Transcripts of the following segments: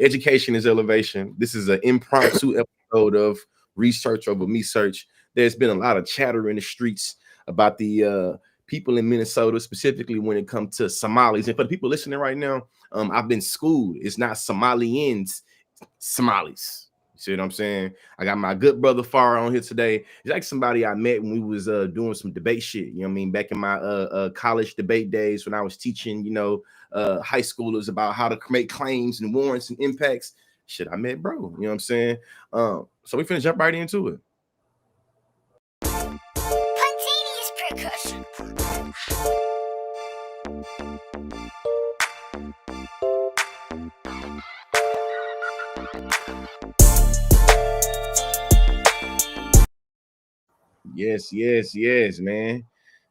Education is elevation. This is an impromptu episode of Research Over Me Search. There's been a lot of chatter in the streets about the people in Minnesota, specifically when it comes to Somalis. And for the people listening right now, I've been schooled. It's not Somalians, Somalis. You see what I'm saying? I got my good brother Farah on here today. He's like somebody I met when we was doing some debate shit. You know what I mean? Back in my college debate days when I was teaching, high schoolers about how to make claims and warrants and impacts. Shit, I met bro. You know what I'm saying? So we finna jump right into it. Spontaneous percussion. Yes, man.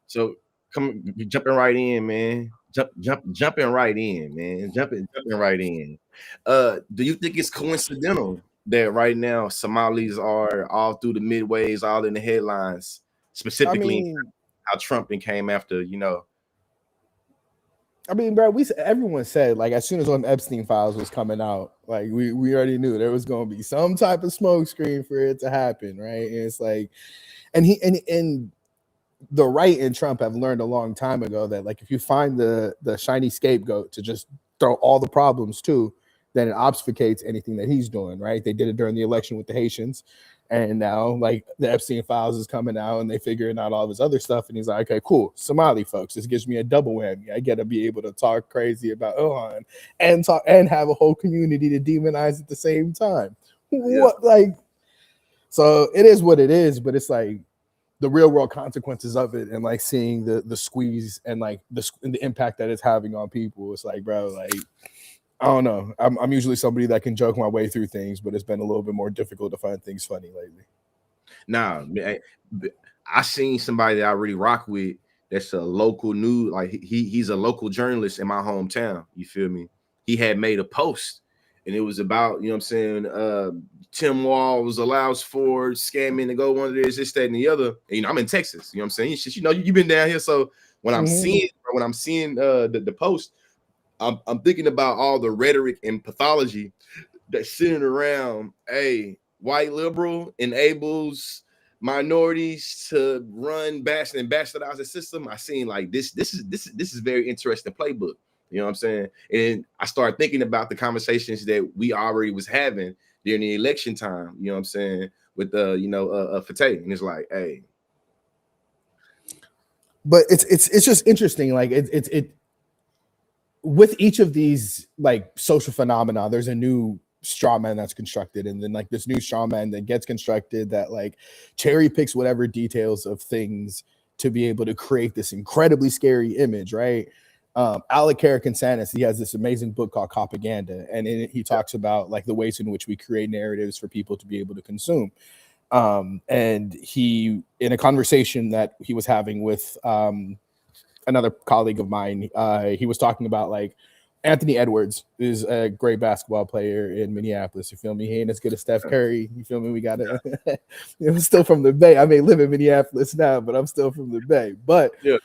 So jumping right in, man. Jumping right in, man. Jumping right in. Do you think it's coincidental that right now Somalis are all through the midways, all in the headlines, I specifically mean, how Trump came after, bro, everyone said like as soon as on Epstein files was coming out, like we already knew there was going to be some type of smoke screen for it to happen, right? And it's like, and the right and Trump have learned a long time ago that like if you find the shiny scapegoat to just throw all the problems to, then it obfuscates anything that he's doing, right? They did it during the election with the Haitians, and now like the Epstein files is coming out and they figuring out all of his other stuff, and he's like, okay, cool, Somali folks, this gives me a double whammy. I get to be able to talk crazy about Ilhan and talk and have a whole community to demonize at the same time. Yeah. What like? So it is what it is, but it's like the real world consequences of it, and like seeing the squeeze and like the impact that it's having on people. It's like, bro, like I don't know. I'm usually somebody that can joke my way through things, but it's been a little bit more difficult to find things funny lately. Nah, I seen somebody that I really rock with. That's a local news, like he's a local journalist in my hometown. You feel me? He had made a post, and it was about, what I'm saying, Tim Walz allows for scamming to go under this, that, and the other. And, I'm in Texas. You know what I'm saying? You've been down here. So when I'm seeing the post, I'm thinking about all the rhetoric and pathology that's sitting around. Hey, white liberal enables minorities to run and bastardize the system. I seen like this is very interesting playbook. You know what I'm saying? And I started thinking about the conversations that we already was having during the election time. You know what I'm saying? With Fateh, and it's like, hey. But it's just interesting. Like it with each of these like social phenomena, there's a new straw man that's constructed, and then like this new straw man that gets constructed that like cherry picks whatever details of things to be able to create this incredibly scary image, right? Alec Karakatsanis, he has this amazing book called Propaganda, and in it he talks about like the ways in which we create narratives for people to be able to consume. And he, in a conversation that he was having with another colleague of mine, he was talking about like Anthony Edwards is a great basketball player in Minneapolis. You feel me? He ain't as good as Steph Curry. You feel me? We got to, I'm still from the Bay. I may live in Minneapolis now, but I'm still from the Bay. But yeah,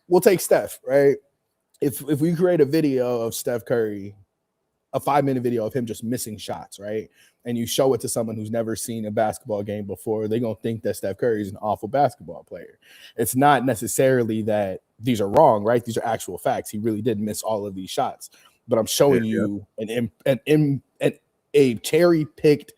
we'll take Steph, right? If we create a video of Steph Curry, a 5-minute video of him just missing shots, right? And you show it to someone who's never seen a basketball game before, they're going to think that Steph Curry is an awful basketball player. It's not necessarily that these are wrong, right? These are actual facts. He really did miss all of these shots. But I'm showing you a cherry-picked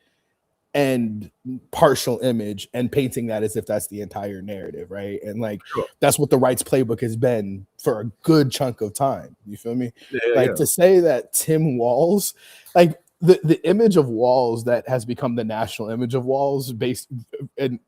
and partial image and painting that as if that's the entire narrative, right? And like that's what the right's playbook has been for a good chunk of time. You feel me? To say that Tim Walz, like the image of Walz that has become the national image of Walz based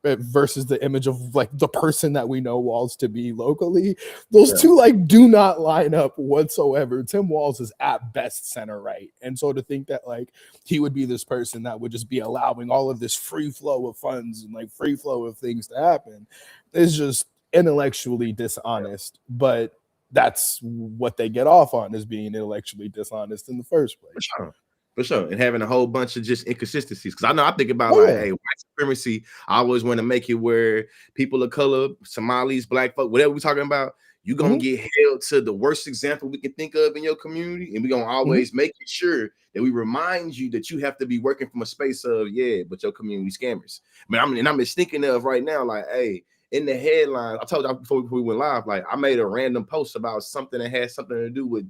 versus the image of like the person that we know Walz to be locally, those two like do not line up whatsoever. Tim Walz is at best center right, and so to think that like he would be this person that would just be allowing all of this free flow of funds and like free flow of things to happen is just intellectually dishonest. But that's what they get off on, is being intellectually dishonest in the first place. For sure. And having a whole bunch of just inconsistencies. Because I think about hey, white supremacy, I always want to make it where people of color, Somalis, black folk, whatever we're talking about, you're gonna get held to the worst example we can think of in your community, and we're gonna always make it sure that we remind you that you have to be working from a space of but your community scammers. I mean, I'm just thinking of right now, like, hey, in the headlines, I told you before we went live, like I made a random post about something that had something to do with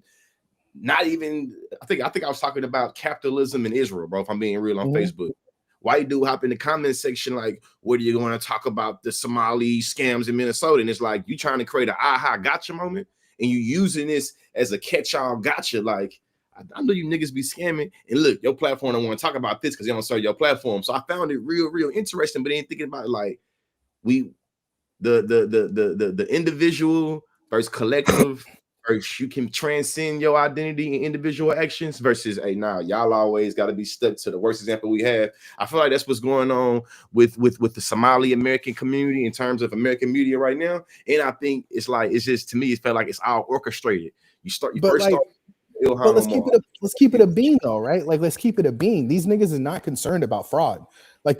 not even. I think I was talking about capitalism in Israel, bro. If I'm being real on Facebook. White dude hop in the comment section like, what are you going to talk about the Somali scams in Minnesota? And it's like, you trying to create an aha gotcha moment, and you using this as a catch-all gotcha. Like, I know you niggas be scamming, and look, your platform don't want to talk about this because they don't serve your platform. So I found it real interesting, but ain't thinking about it like the individual versus collective. First, you can transcend your identity and individual actions versus, hey, nah, y'all always got to be stuck to the worst example we have. I feel like that's what's going on with the Somali American community in terms of American media right now. And I think it's just, to me, it felt like it's all orchestrated. But let's keep it a bean though, right? Like, let's keep it a bean. These niggas is not concerned about fraud. They're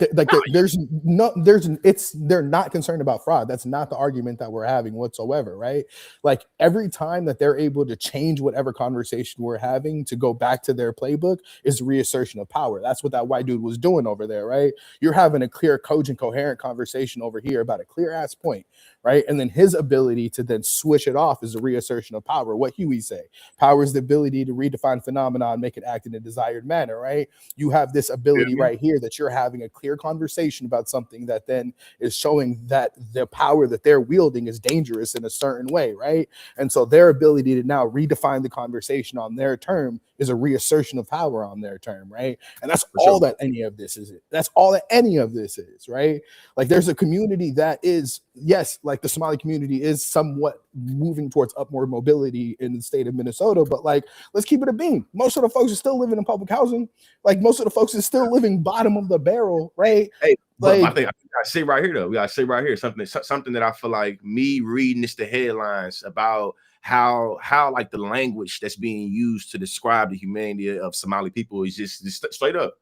not concerned about fraud. That's not the argument that we're having whatsoever, right? Like, every time that they're able to change whatever conversation we're having to go back to their playbook is reassertion of power. That's what that white dude was doing over there, right? You're having a clear, cogent, coherent conversation over here about a clear ass point, right? And then his ability to then switch it off is a reassertion of power. What Huey say? Power is the ability to redefine phenomena and make it act in a desired manner, right? You have this ability right here that you're having a clear conversation about something that then is showing that the power that they're wielding is dangerous in a certain way, right? And so their ability to now redefine the conversation on their term is a reassertion of power on their term, right? And that's all that any of this is. That's all that any of this is, right? Like, there's a community that is, yes, like the Somali community is somewhat moving towards upward mobility in the state of Minnesota, but like, let's keep it a beam. Most of the folks are still living in public housing. Like, most of the folks are still living bottom of the barrel, right? Hey, but I think I gotta say right here though, we gotta say right here something that I feel like me reading the headlines about how like the language that's being used to describe the humanity of Somali people is just straight up.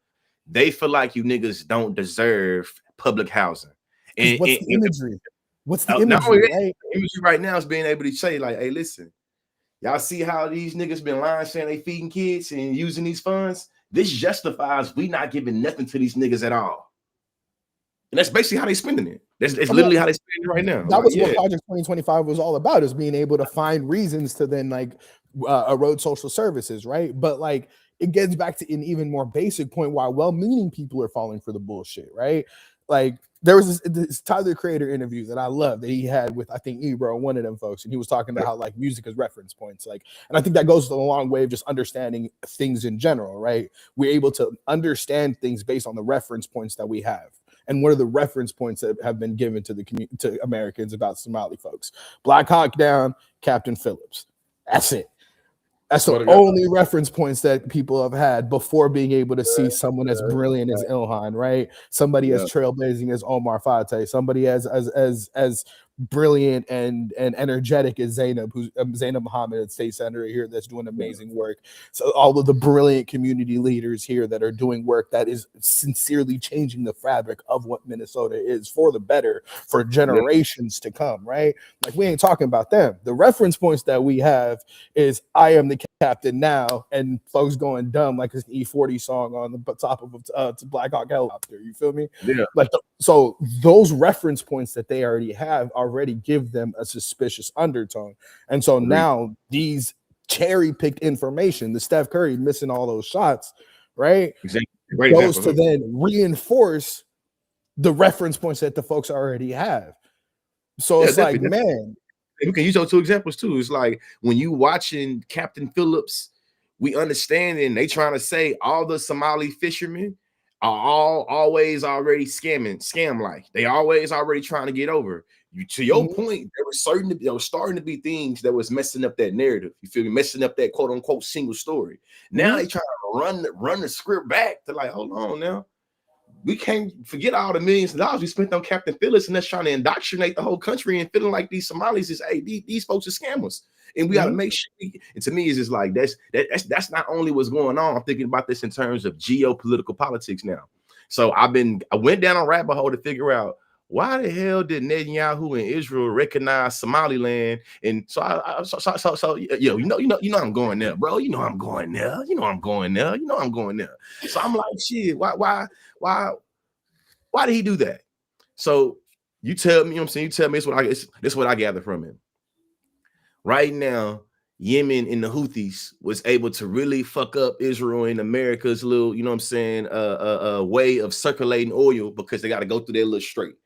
They feel like you niggas don't deserve public housing. And what's the imagery? What's the imagery, right? The imagery right now is being able to say, like, hey, listen, y'all see how these niggas been lying saying they feeding kids and using these funds? This justifies we not giving nothing to these niggas at all. And that's basically how they spending it. It's literally how they spending it right now. That was what Project 2025 was all about, is being able to find reasons to then like erode social services, right? But like, it gets back to an even more basic point why well-meaning people are falling for the bullshit, right? Like, there was this Tyler Creator interview that I love that he had with, I think, Ebro, one of them folks, and he was talking about how like music is reference points, like, and I think that goes a long way of just understanding things in general, right? We're able to understand things based on the reference points that we have. And what are the reference points that have been given to to Americans about Somali folks? Black Hawk Down, Captain Phillips. That's it. That's the only reference points that people have had before being able to see someone as brilliant as Ilhan, right? Somebody as trailblazing as Omar Fateh, somebody as brilliant and energetic as Zainab, who's Zainab Mohammed, state senator here, that's doing amazing work. So all of the brilliant community leaders here that are doing work that is sincerely changing the fabric of what Minnesota is for the better for generations to come, right? Like, we ain't talking about them. The reference points that we have is I am the captain now, and folks going dumb like it's an E40 song on the top of a Black Hawk helicopter. You feel me? Yeah. Like, so those reference points that they already have already give them a suspicious undertone. And so now these cherry-picked information, the Steph Curry missing all those shots, right? Exactly. Goes to then reinforce the reference points that the folks already have. So it's like, man. We can use those two examples too. It's like when you watching Captain Phillips, we understand, and they trying to say all the Somali fishermen are always already scam like. They always already trying to get over. You, to your point, there was starting to be things that was messing up that narrative. You feel me? Messing up that quote unquote single story. Now they trying to run the script back to like, hold on now. We can't forget all the millions of dollars we spent on Captain Phillips, and that's trying to indoctrinate the whole country and feeling like these Somalis is, hey, these folks are scammers, and we got to make sure. And to me, it's just like that's not only what's going on. I'm thinking about this in terms of geopolitical politics now. So I went down a rabbit hole to figure out why the hell did Netanyahu and Israel recognize Somaliland? And so you know I'm going there, bro. You know I'm going there. You know I'm going there. You know I'm going there. So I'm like, shit, why did he do that? So you tell me, you know what I'm saying? You tell me this what I gather from him. Right now, Yemen and the Houthis was able to really fuck up Israel and America's little, you know what I'm saying, way of circulating oil because they got to go through their little strait.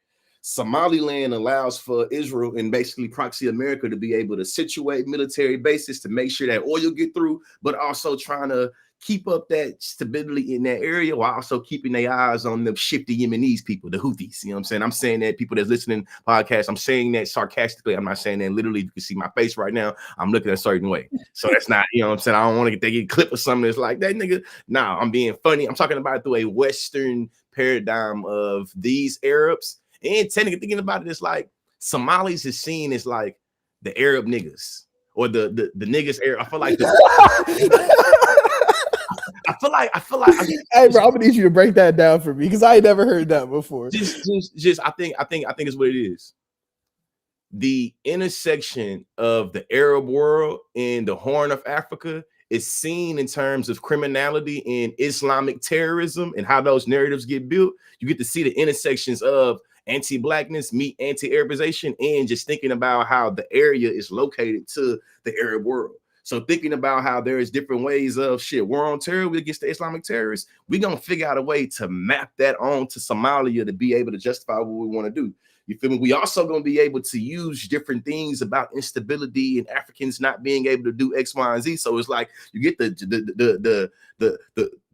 Somaliland allows for Israel and basically proxy America to be able to situate military bases to make sure that oil get through, but also trying to keep up that stability in that area while also keeping their eyes on them shifty Yemenis people, the Houthis. You know what I'm saying? I'm saying that people that's listening podcast, I'm saying that sarcastically. I'm not saying that literally. You can see my face right now. I'm looking a certain way. So that's not, you know what I'm saying? I don't want to get a clip or something that's like that nigga. Nah, I'm being funny. I'm talking about it through a Western paradigm of these Arabs. And technically thinking about it, it's like Somalis is seen as like the Arab niggas or the niggas Arab. I feel like I feel like hey bro, I'm gonna need you to break that down for me because I ain't never heard that before. Just I think it's what it is. The intersection of the Arab world and the Horn of Africa is seen in terms of criminality and Islamic terrorism and how those narratives get built. You get to see the intersections of anti-blackness meet anti-Arabization and just thinking about how the area is located to the Arab world. So thinking about how there is different ways of war on terror against the Islamic terrorists, we're going to figure out a way to map that on to Somalia to be able to justify what we want to do. You feel me? We also going to be able to use different things about instability and Africans not being able to do X, Y, and Z. So it's like you get the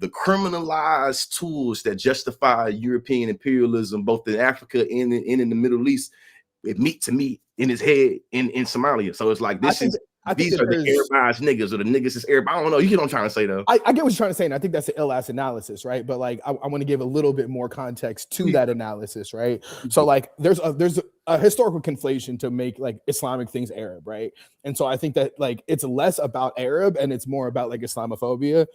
criminalized tools that justify European imperialism, both in Africa and in the Middle East. It meet in his head in Somalia. So it's like these are the Arabized niggas or the niggas is Arab. I don't know. You get what I'm trying to say though. I get what you're trying to say, and I think that's an ill-ass analysis, right? But like, I want to give a little bit more context to that analysis, right? So like, there's a historical conflation to make like Islamic things Arab, right? And so I think that like it's less about Arab and it's more about like Islamophobia,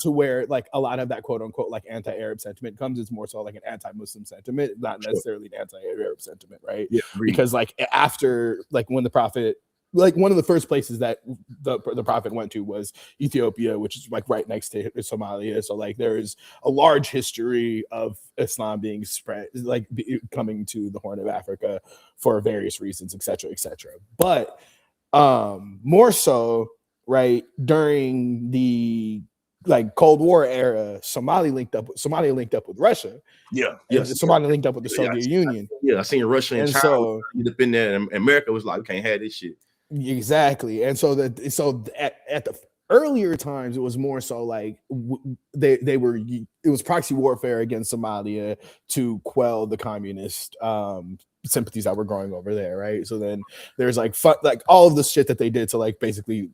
to where like a lot of that quote unquote like anti-Arab sentiment comes. It's more so like an anti-Muslim sentiment, not necessarily an anti-Arab sentiment, right? Yeah, because like after like when the Prophet. Like one of the first places that the Prophet went to was Ethiopia, which is like right next to Somalia. So like there is a large history of Islam being spread, like coming to the Horn of Africa for various reasons, etc., etc. But more so, right, during the like Cold War era, Somalia linked up with Russia. Yeah, Somalia linked up with the Soviet Union. I seen Russia and China. So up in there, and America was like, we can't have this shit. Exactly. And so at the earlier times, it was more so like it was proxy warfare against Somalia to quell the communist sympathies that were growing over there, right? So then there's like all of the shit that they did to like basically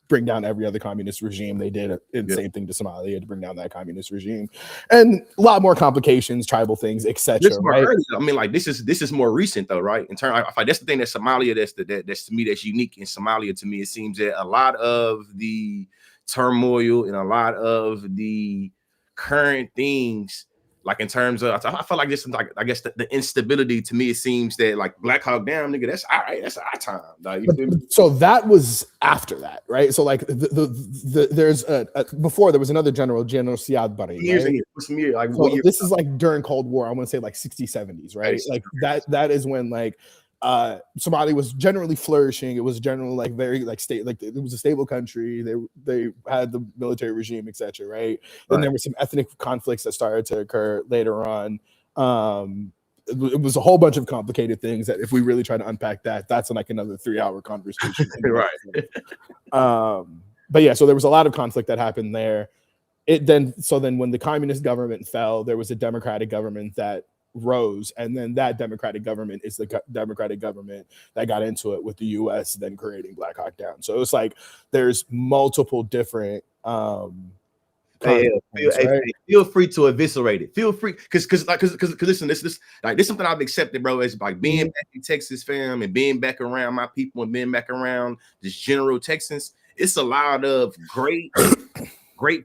bring down every other communist regime. They did the same thing to Somalia to bring down that communist regime, and a lot more complications, tribal things, etc. Right? I mean, like this is more recent though, right? In terms, I that's the thing that Somalia that's to me that's unique in Somalia. To me, it seems that a lot of the turmoil and a lot of the current things. Like in terms of, I feel like this, like I guess the instability to me, it seems that like Black Hawk Down, nigga, that's all right, that's our time. Dog, so that was after that, right? So like there's before there was another General Siad Barre. Right? So this is like during Cold War. I want to say like 60s, 70s, right? Like that is when like Somalia was generally flourishing. It was generally like very like state, like it was a stable country. They had the military regime, etc. Right? Then there were some ethnic conflicts that started to occur later on. It was a whole bunch of complicated things that if we really try to unpack that's like another 3-hour conversation. Right. But yeah, so there was a lot of conflict that happened there. Then when the communist government fell, there was a democratic government that rose, and then that democratic government is the democratic government that got into it with the US then creating Black Hawk Down. So it's like there's multiple different feel free to eviscerate it. Feel free because listen, this like this is something I've accepted, bro. It's like being back in Texas, fam, and being back around my people and being back around this general Texans. It's a lot of great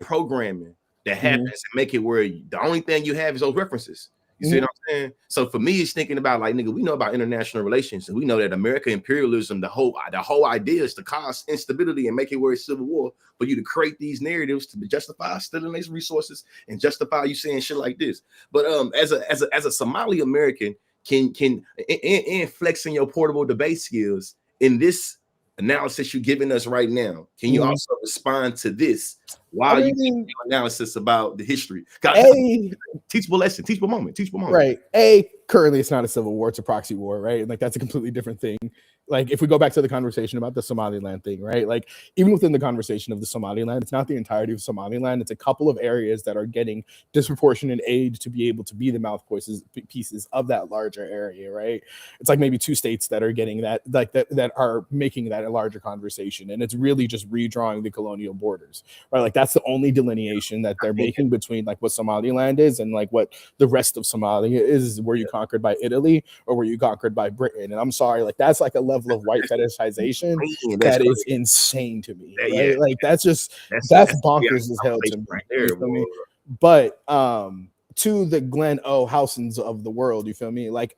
programming that happens and make it where the only thing you have is those references. You see what I'm saying? So for me, it's thinking about like, nigga, we know about international relations, and we know that American imperialism, the whole idea is to cause instability and make it where it's civil war, for you to create these narratives to justify stealing these resources and justify you saying shit like this. But as a Somali American, can in flexing your portable debate skills in this analysis you're giving us right now, can you also respond to this while you give your analysis about the history? Teachable lesson, teachable moment. Right. Currently it's not a civil war, it's a proxy war, right? Like that's a completely different thing. Like if we go back to the conversation about the Somaliland thing, right? Like even within the conversation of the Somaliland, it's not the entirety of Somaliland. It's a couple of areas that are getting disproportionate aid to be able to be the mouthpieces of that larger area, right? It's like maybe 2 states that are getting that, like that are making that a larger conversation. And it's really just redrawing the colonial borders, right? Like that's the only delineation that they're making between like what Somaliland is and like what the rest of Somalia is. Were you conquered by Italy or were you conquered by Britain? And I'm sorry, like that's like a level of white fetishization that is insane to me, right? Like that's bonkers as hell to me. Right there, you feel me? But to the Glenn O. Housens of the world, you feel me? Like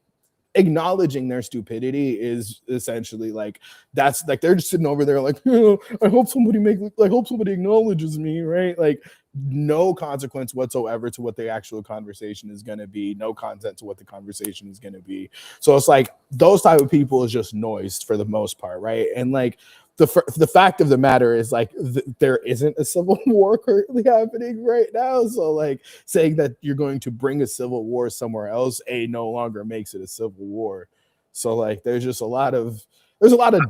acknowledging their stupidity is essentially like that's like they're just sitting over there like, oh, I hope somebody acknowledges me, right? Like no consequence whatsoever to what the actual conversation is going to be, no content to what the conversation is going to be. So it's like those type of people is just noise for the most part, right? And like the fact of the matter is like there isn't a civil war currently happening right now. So like saying that you're going to bring a civil war somewhere else no longer makes it a civil war. So like there's just a lot of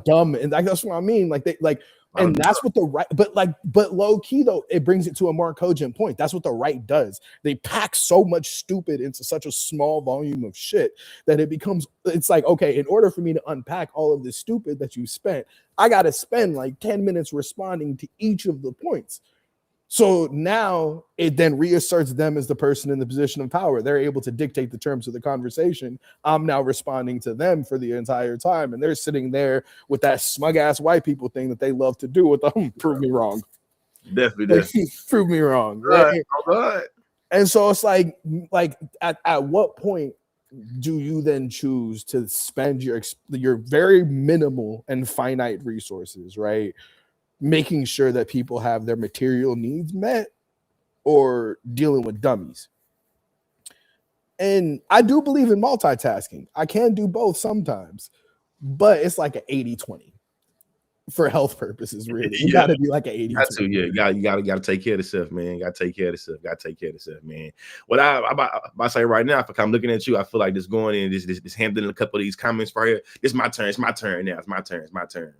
dumb, and like that's what I mean. Like they like. And that's what the right, but low key though, it brings it to a more cogent point. That's what the right does. They pack so much stupid into such a small volume of shit that it's like, okay, in order for me to unpack all of this stupid that you spent, I got to spend like 10 minutes responding to each of the points. So now it then reasserts them as the person in the position of power. They're able to dictate the terms of the conversation. I'm now responding to them for the entire time. And they're sitting there with that smug ass white people thing that they love to do with them. Prove me wrong. Definitely. Prove me wrong. Right? All right. And so it's like at what point do you then choose to spend your very minimal and finite resources, right? Making sure that people have their material needs met or dealing with dummies. And I do believe in multitasking. I can do both sometimes, but it's like an 80-20 for health purposes, really. You got to be like an 80-20. You got to take care of yourself, man. Got to take care of yourself, man. What I'm about to say right now, if I'm looking at you, I feel like this going in, this handling a couple of these comments right here. It's my turn now. It's my turn.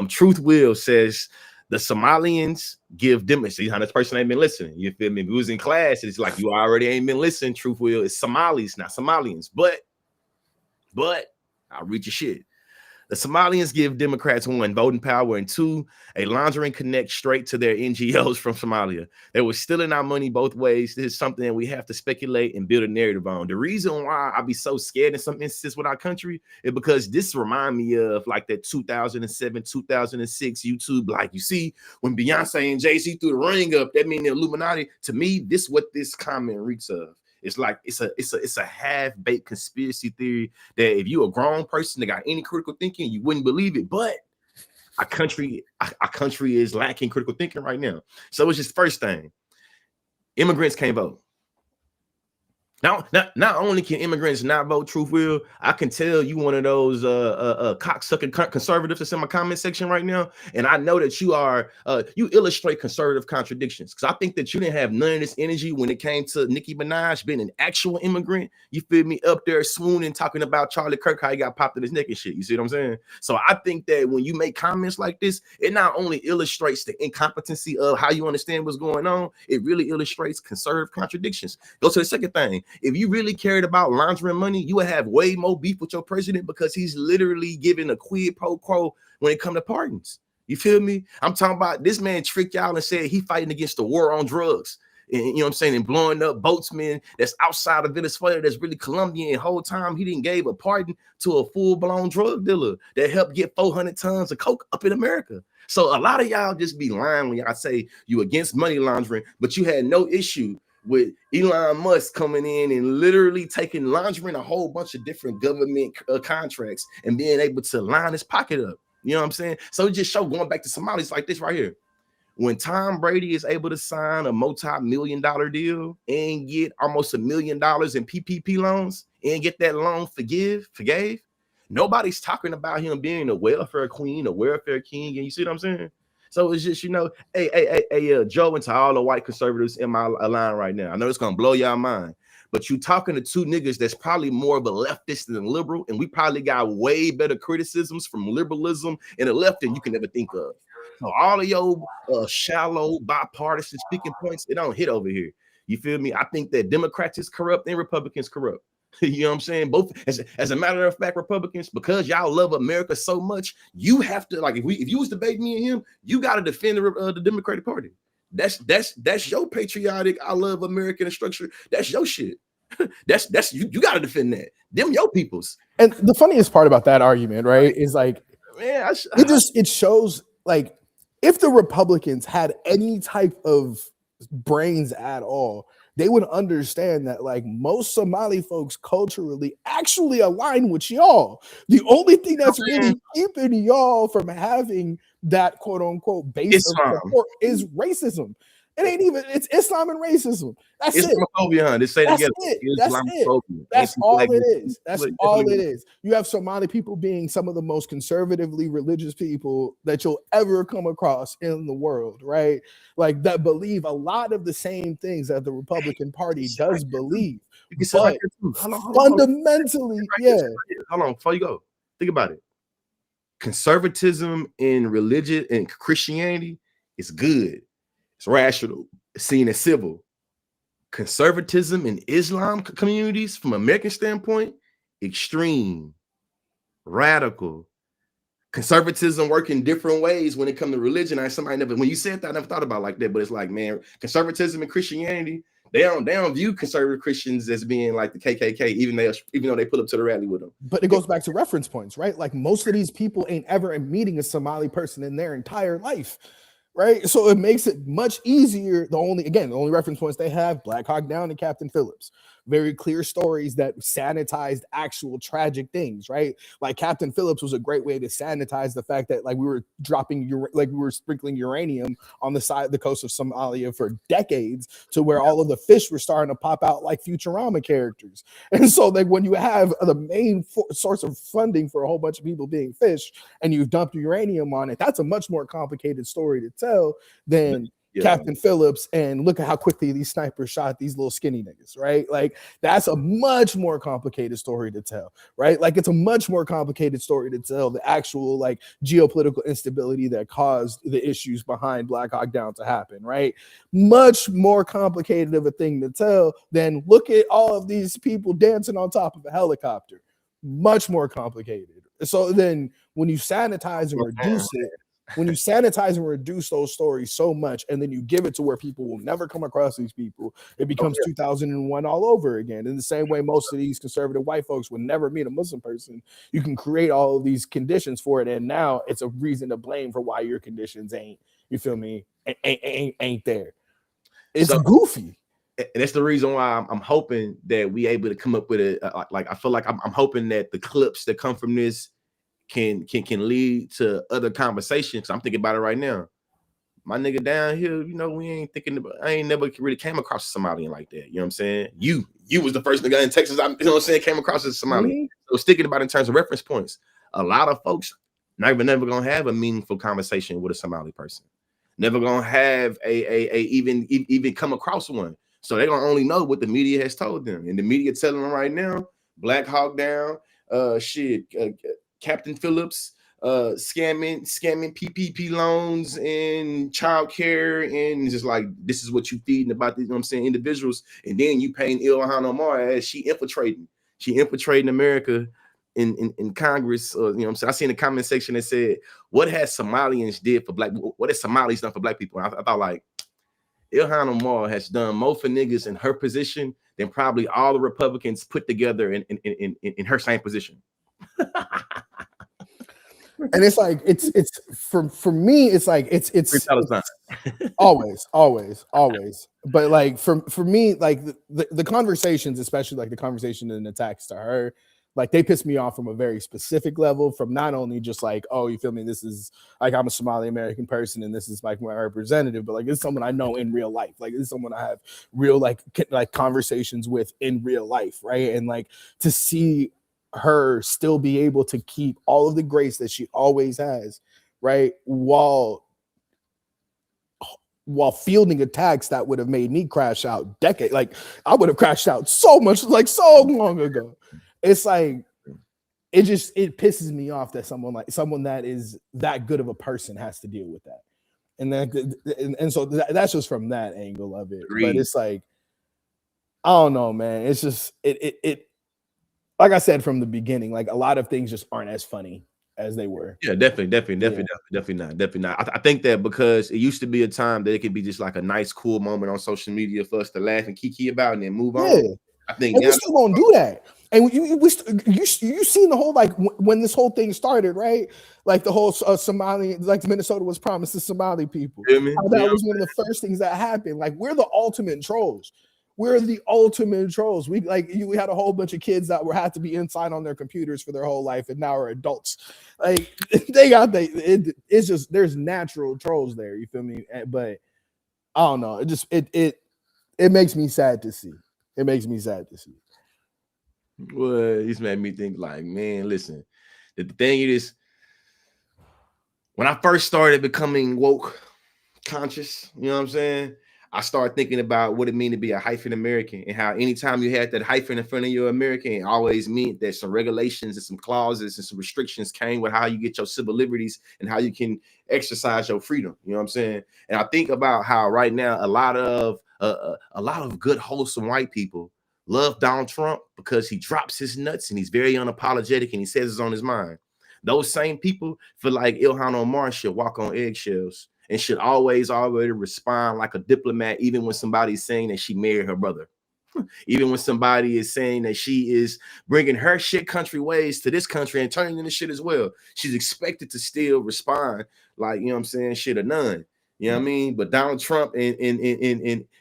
Truth Will says the Somalians give them. See how this person ain't been listening. You feel me? If it was in class, it's like you already ain't been listening. Truth Will is Somalis, not Somalians. But I'll read your shit. The Somalians give Democrats 1, voting power, and 2, a laundering connect straight to their NGOs from Somalia. They were stealing our money both ways. This is something that we have to speculate and build a narrative on. The reason why I be so scared in some instances with our country is because this remind me of like that 2007, 2006 YouTube. Like you see, when Beyonce and Jay-Z threw the ring up, that mean the Illuminati. To me, this is what this comment reeks of. It's like it's a half-baked conspiracy theory that if you a grown person that got any critical thinking, you wouldn't believe it. But our country is lacking critical thinking right now. So it's just first thing. Immigrants can't vote. Not only can immigrants not vote, Truth Will, I can tell you one of those cocksucking conservatives that's in my comment section right now, and I know that you are you illustrate conservative contradictions, because I think that you didn't have none of this energy when it came to Nicki Minaj being an actual immigrant. You feel me? Up there swooning, talking about Charlie Kirk, how he got popped in his neck and shit. You see what I'm saying? So I think that when you make comments like this, it not only illustrates the incompetency of how you understand what's going on, it really illustrates conservative contradictions. Go to the second thing. If you really cared about laundering money, you would have way more beef with your president, because he's literally giving a quid pro quo when it comes to pardons. You feel me? I'm talking about this man tricked y'all and said he fighting against the war on drugs. And, you know what I'm saying? And blowing up boatsmen that's outside of Venezuela that's really Colombian. And whole time he didn't gave a pardon to a full-blown drug dealer that helped get 400 tons of coke up in America. So a lot of y'all just be lying when y'all say you against money laundering, but you had no issue with Elon Musk coming in and literally laundering a whole bunch of different government contracts and being able to line his pocket up. You know what I'm saying? So it just show going back to Somalis like this right here. When Tom Brady is able to sign a multi-million-dollar deal and get almost $1 million in PPP loans and get that loan forgave, nobody's talking about him being a welfare queen, a welfare king. And you see what I'm saying? So it's just, hey, Joe, and to all the white conservatives in my line right now. I know it's gonna blow your mind, but you talking to two niggas that's probably more of a leftist than a liberal, and we probably got way better criticisms from liberalism and the left than you can ever think of. So all of your shallow bipartisan speaking points, it don't hit over here. You feel me? I think that Democrats is corrupt and Republicans corrupt. You know what I'm saying? Both, as a matter of fact, Republicans, because y'all love America so much, you have to, like, if you was debating me and him, you got to defend the Democratic Party. That's your patriotic, I love American structure. That's your shit. that's you got to defend that. Them your peoples. And the funniest part about that argument, right, is like, man, it shows like if the Republicans had any type of brains at all, they would understand that like most Somali folks culturally actually align with y'all. The only thing that's really keeping y'all from having that quote unquote base of support is racism. It ain't even, it's Islam and racism. That's Islamophobia, it. They say That's together. it. That's it. That's all it is. That's all it is. You have Somali people being some of the most conservatively religious people that you'll ever come across in the world, right? Like that believe a lot of the same things that the Republican Party does believe. But fundamentally, Hold on, before you go, think about it. Conservatism in religion and Christianity is good. It's rational. It's seen as civil. Conservatism in Islam communities, from American standpoint, extreme, radical. Conservatism work in different ways when it comes to religion. When you said that, I never thought about it like that. But it's like, man, conservatism and Christianity, they don't view conservative Christians as being like the KKK, even though they put up to the rally with them. But it goes back to reference points, right? Like most of these people ain't ever meeting a Somali person in their entire life. Right, so it makes it much easier. The only reference points they have: Black Hawk Down and Captain Phillips. Very clear stories that sanitized actual tragic things. Right, like Captain Phillips was a great way to sanitize the fact that like we were sprinkling uranium on the coast of Somalia for decades, to where all of the fish were starting to pop out like Futurama characters. And so like when you have the main source of funding for a whole bunch of people being fish, and you've dumped uranium on it, that's a much more complicated story to tell than Captain Phillips. And look at how quickly these snipers shot these little skinny niggas, right? Like that's a much more complicated story to tell, right? Like it's a much more complicated story to tell the actual like geopolitical instability that caused the issues behind Black Hawk Down to happen, right? Much more complicated of a thing to tell than look at all of these people dancing on top of a helicopter. Much more complicated. So then when you sanitize and reduce it, when you sanitize and reduce those stories so much, and then you give it to where people will never come across these people, it becomes 2001 all over again. In the same way, most of these conservative white folks would never meet a Muslim person. You can create all of these conditions for it, and now it's a reason to blame for why your conditions ain't, you feel me, ain't there. It's goofy. And that's the reason why I'm hoping that we able to come up with I feel like I'm hoping that the clips that come from this can lead to other conversations. I'm thinking about it right now. My nigga down here, I ain't never really came across a Somalian like that. You know what I'm saying? You was the first nigga in Texas, you know what I'm saying, came across a Somalian. So sticking about in terms of reference points, a lot of folks never gonna have a meaningful conversation with a Somali person. Never gonna have even come across one. So they're gonna only know what the media has told them. And the media telling them right now, Black Hawk Down, Captain Phillips, scamming PPP loans and childcare, and just like this is what you feeding about these, you know what I'm saying, individuals, and then you paying Ilhan Omar as she infiltrating America in Congress. You know what I'm saying? I seen a comment section that said, "What has Somalians did for black? What has Somalis done for black people?" I thought like Ilhan Omar has done more for niggas in her position than probably all the Republicans put together in her same position. And it's like it's for me, it's like it's always. But like for me, like the conversations, especially like the conversation and attacks to her, like they piss me off from a very specific level, from not only just like, oh, you feel me, this is like I'm a Somali American person and this is like my representative, but like it's someone I know in real life. Like it's someone I have real like conversations with in real life, right? And like to see her still be able to keep all of the grace that she always has, right? While fielding attacks that would have made me crash out like I would have crashed out so much, like so long ago. It's like it pisses me off that someone that is that good of a person has to deal with that. And then and so that's just from that angle of it. Agreed. But it's like, I don't know, man. It's just it like I said from the beginning, like a lot of things just aren't as funny as they were. Yeah, definitely not. I think that because it used to be a time that it could be just like a nice, cool moment on social media for us to laugh and kiki about and then move on. I think and we still gonna do that. And you seen the whole like when this whole thing started, right? Like the whole Somali, like Minnesota was promised to Somali people. How that was one of the first things that happened. Like we're the ultimate trolls. We're the ultimate trolls. We had a whole bunch of kids that had to be inside on their computers for their whole life, and now are adults. Like they got it's just there's natural trolls there. You feel me? But I don't know. It makes me sad to see. It makes me sad to see. Well, he's made me think like, man, listen. The thing is, when I first started becoming woke conscious, you know what I'm saying? I started thinking about what it means to be a hyphen American and how anytime you had that hyphen in front of your American, it always meant that some regulations and some clauses and some restrictions came with how you get your civil liberties and how you can exercise your freedom. You know what I'm saying? And I think about how right now a lot of good, wholesome white people love Donald Trump because he drops his nuts and he's very unapologetic and he says it's on his mind. Those same people feel like Ilhan Omar should walk on eggshells and should always already respond like a diplomat, even when somebody's saying that she married her brother. Even when somebody is saying that she is bringing her shit country ways to this country and turning into shit as well. She's expected to still respond like, you know what I'm saying, shit or none. You know what I mean? But Donald Trump and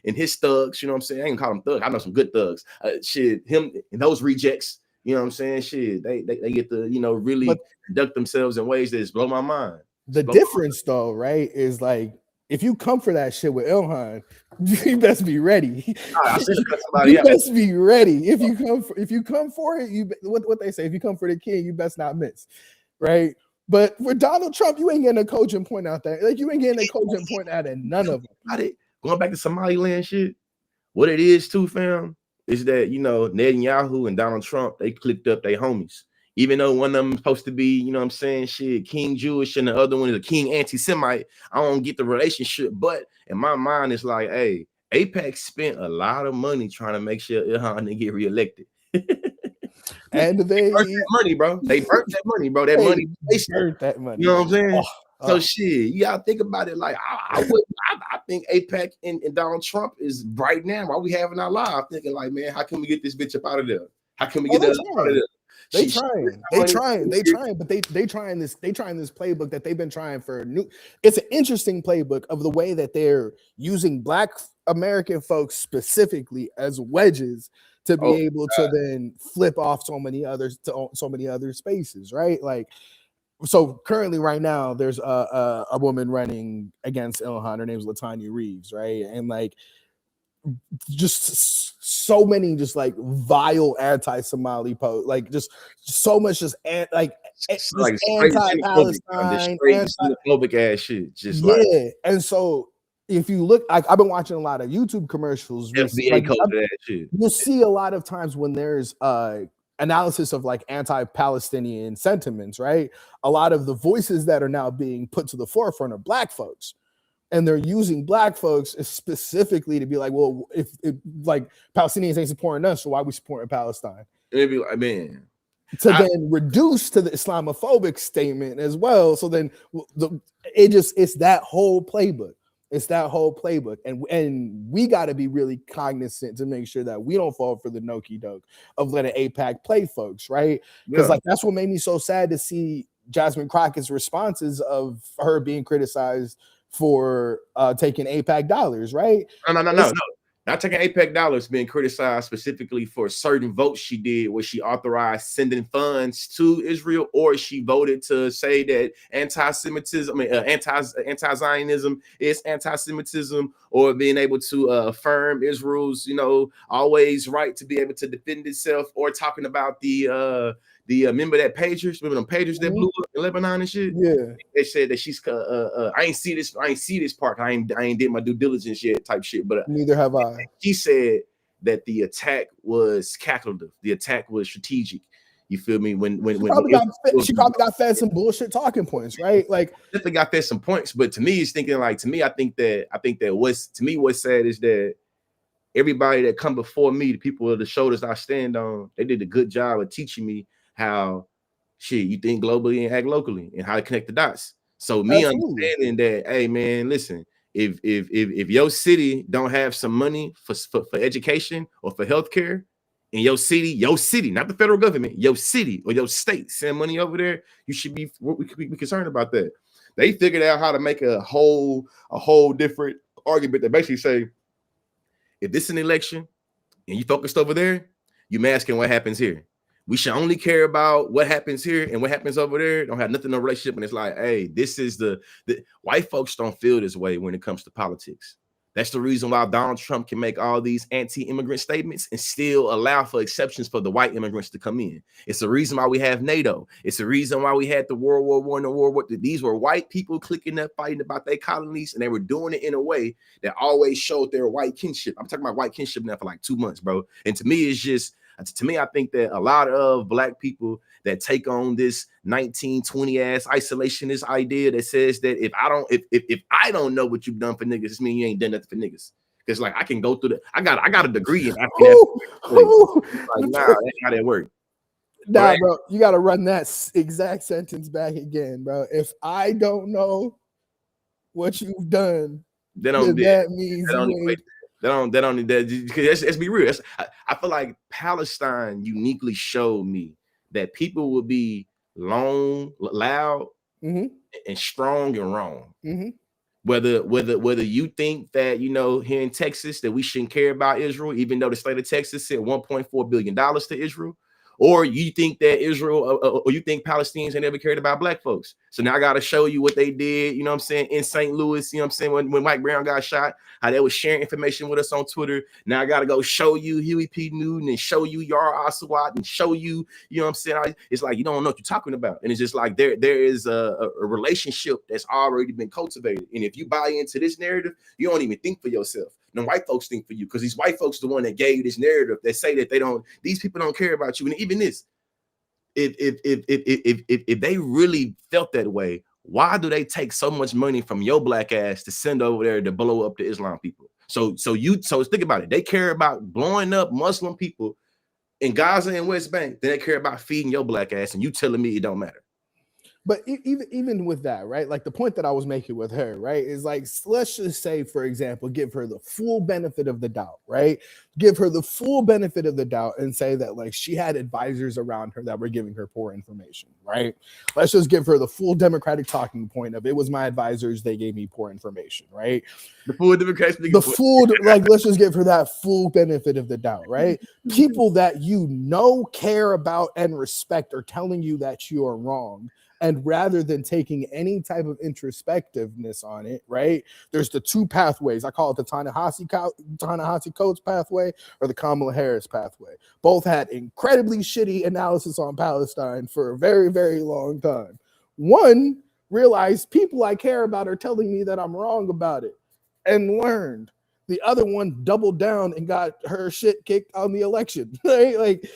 his thugs, you know what I'm saying? I ain't gonna call them thugs. I know some good thugs. Shit, him and those rejects, you know what I'm saying? Shit, they get to, you know, really conduct themselves in ways that just blow my mind. The difference, though, right, is like if you come for that shit with Ilhan, you best be ready. You best be ready. If you come for it, what they say, if you come for the king, you best not miss, right? But with Donald Trump, you ain't getting a cogent point out there. Like you ain't getting a cogent point out of none of them. Going back to Somaliland shit, what it is too, fam, is that, you know, Netanyahu and Donald Trump, they clicked up their homies. Even though one of them is supposed to be, you know what I'm saying, shit, King Jewish and the other one is a King anti-Semite, I don't get the relationship. But in my mind, it's like, hey, AIPAC spent a lot of money trying to make sure Ilhan didn't get reelected. And they burnt that money, bro. They burnt that money, bro. That money, they burnt that money. You know what I'm saying? So shit, you gotta think about it. Like I think AIPAC and Donald Trump is right now while we having our live thinking like, man, how can we get this bitch up out of there? How can we get that out of there? They trying, but they trying this playbook that they've been trying for it's an interesting playbook of the way that they're using Black American folks specifically as wedges to be able to then flip off so many other spaces, right? Like, so currently right now there's a woman running against Ilhan. Her name's Latanya Reeves, right? And like just so many just like vile anti-Somali posts, like just so much just anti-Palestine, xenophobic ass shit. Just and so if you look, I've been watching a lot of YouTube commercials. You'll see a lot of times when there's analysis of like anti-Palestinian sentiments, right? A lot of the voices that are now being put to the forefront are Black folks. And they're using Black folks specifically to be like, well, if like Palestinians ain't supporting us, so why are we supporting Palestine? It'd be like, man. Then reduce to the Islamophobic statement as well. So then it's that whole playbook. It's that whole playbook. And we got to be really cognizant to make sure that we don't fall for the Noki doke of letting AIPAC play folks, right? Because like that's what made me so sad to see Jasmine Crockett's responses of her being criticized for taking AIPAC dollars, right? No. Not taking APEC dollars, being criticized specifically for certain votes she did where she authorized sending funds to Israel, or she voted to say that anti-Semitism, anti-Zionism is anti-Semitism, or being able to affirm Israel's, always right to be able to defend itself, or talking about the remember them pagers that blew up in Lebanon and shit. Yeah, they said that she's I ain't see this part. I ain't did my due diligence yet type shit. But neither have I. she said that the attack was calculative. The attack was strategic. You feel me? She probably got fed some bullshit talking points, right? Like definitely got fed some points. But to me, it's thinking like I think that what's sad is that everybody that come before me, the people of the shoulders I stand on, they did a good job of teaching me how you think globally and act locally, and how to connect the dots. So me understanding that, hey man, listen, if your city don't have some money for education or for healthcare, in your city, not the federal government, your city or your state send money over there, you should be concerned about that. They figured out how to make a whole different argument that basically say, if this is an election and you focused over there, you masking what happens here. We should only care about what happens here, and what happens over there don't have nothing no relationship. And it's like, hey, this is the white folks don't feel this way when it comes to politics. That's the reason why Donald Trump can make all these anti-immigrant statements and still allow for exceptions for the white immigrants to come in. It's the reason why we have NATO. It's the reason why we had the World War I and the World War II. These were white people clicking up, fighting about their colonies, and they were doing it in a way that always showed their white kinship. I'm talking about white kinship now for like 2 months, bro. And to me, it's just, I think that a lot of black people that take on this 1920 ass isolationist idea that says that if I don't know what you've done for niggas, it means you ain't done nothing for niggas. Because like I can go through I got a degree in African. Like, nah, that's how that works. Nah, right? Bro, you got to run that exact sentence back again, bro. If I don't know what you've done, that means let's be real. I feel like Palestine uniquely showed me that people will be loud, and strong and wrong. Whether you think that, here in Texas that we shouldn't care about Israel, even though the state of Texas sent $1.4 billion to Israel, or you think that Israel, or you think Palestinians ain't ever cared about black folks. So now I got to show you what they did, in St. Louis, when Mike Brown got shot, how they was sharing information with us on Twitter. Now I got to go show you Huey P. Newton and show you Yar Asawat and show you, it's like, you don't know what you're talking about. And it's just like, there is a relationship that's already been cultivated. And if you buy into this narrative, you don't even think for yourself. No, white folks think for you, because these white folks are the one that gave you this narrative that say that these people don't care about you. And even this, if they really felt that way, why do they take so much money from your black ass to send over there to blow up the Islam people? So think about it. They care about blowing up Muslim people in Gaza and West Bank, then they care about feeding your black ass, and you telling me it don't matter. But even with that, right? Like the point that I was making with her, right, is like, let's just say, for example, give her the full benefit of the doubt, right? Give her the full benefit of the doubt and say that like she had advisors around her that were giving her poor information, right? Let's just give her the full Democratic talking point of, it was my advisors, they gave me poor information, right? The full Democratic, let's just give her that full benefit of the doubt, right? People that care about and respect are telling you that you are wrong. And rather than taking any type of introspectiveness on it, right? There's the two pathways. I call it the Ta-Nehisi Coates pathway or the Kamala Harris pathway. Both had incredibly shitty analysis on Palestine for a very, very long time. One realized people I care about are telling me that I'm wrong about it and learned. The other one doubled down and got her shit kicked on the election. Right? Like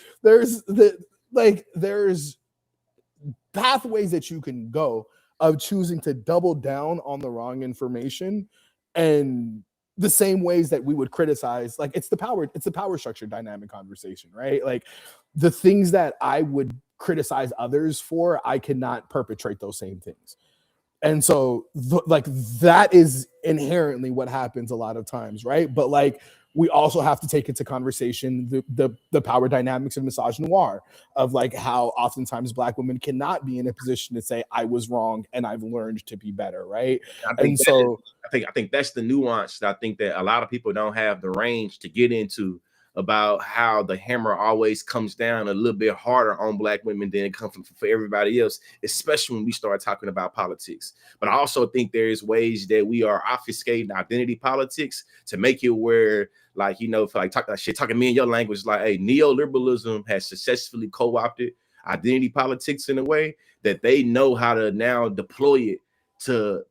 there's pathways that you can go of choosing to double down on the wrong information, and the same ways that we would criticize, like it's the power structure dynamic conversation, right? Like the things that I would criticize others for, I cannot perpetrate those same things. And so that is inherently what happens a lot of times, right? But like we also have to take into conversation the power dynamics of misogynoir, of like how oftentimes Black women cannot be in a position to say I was wrong and I've learned to be better, right? I think And so I think that's the nuance that I think that a lot of people don't have the range to get into, about how the hammer always comes down a little bit harder on Black women than it comes for everybody else, especially when we start talking about politics. But I also think there's ways that we are obfuscating identity politics to make it where, like, you know, for like talking me in your language, like, hey, neoliberalism has successfully co-opted identity politics in a way that they know how to now deploy it to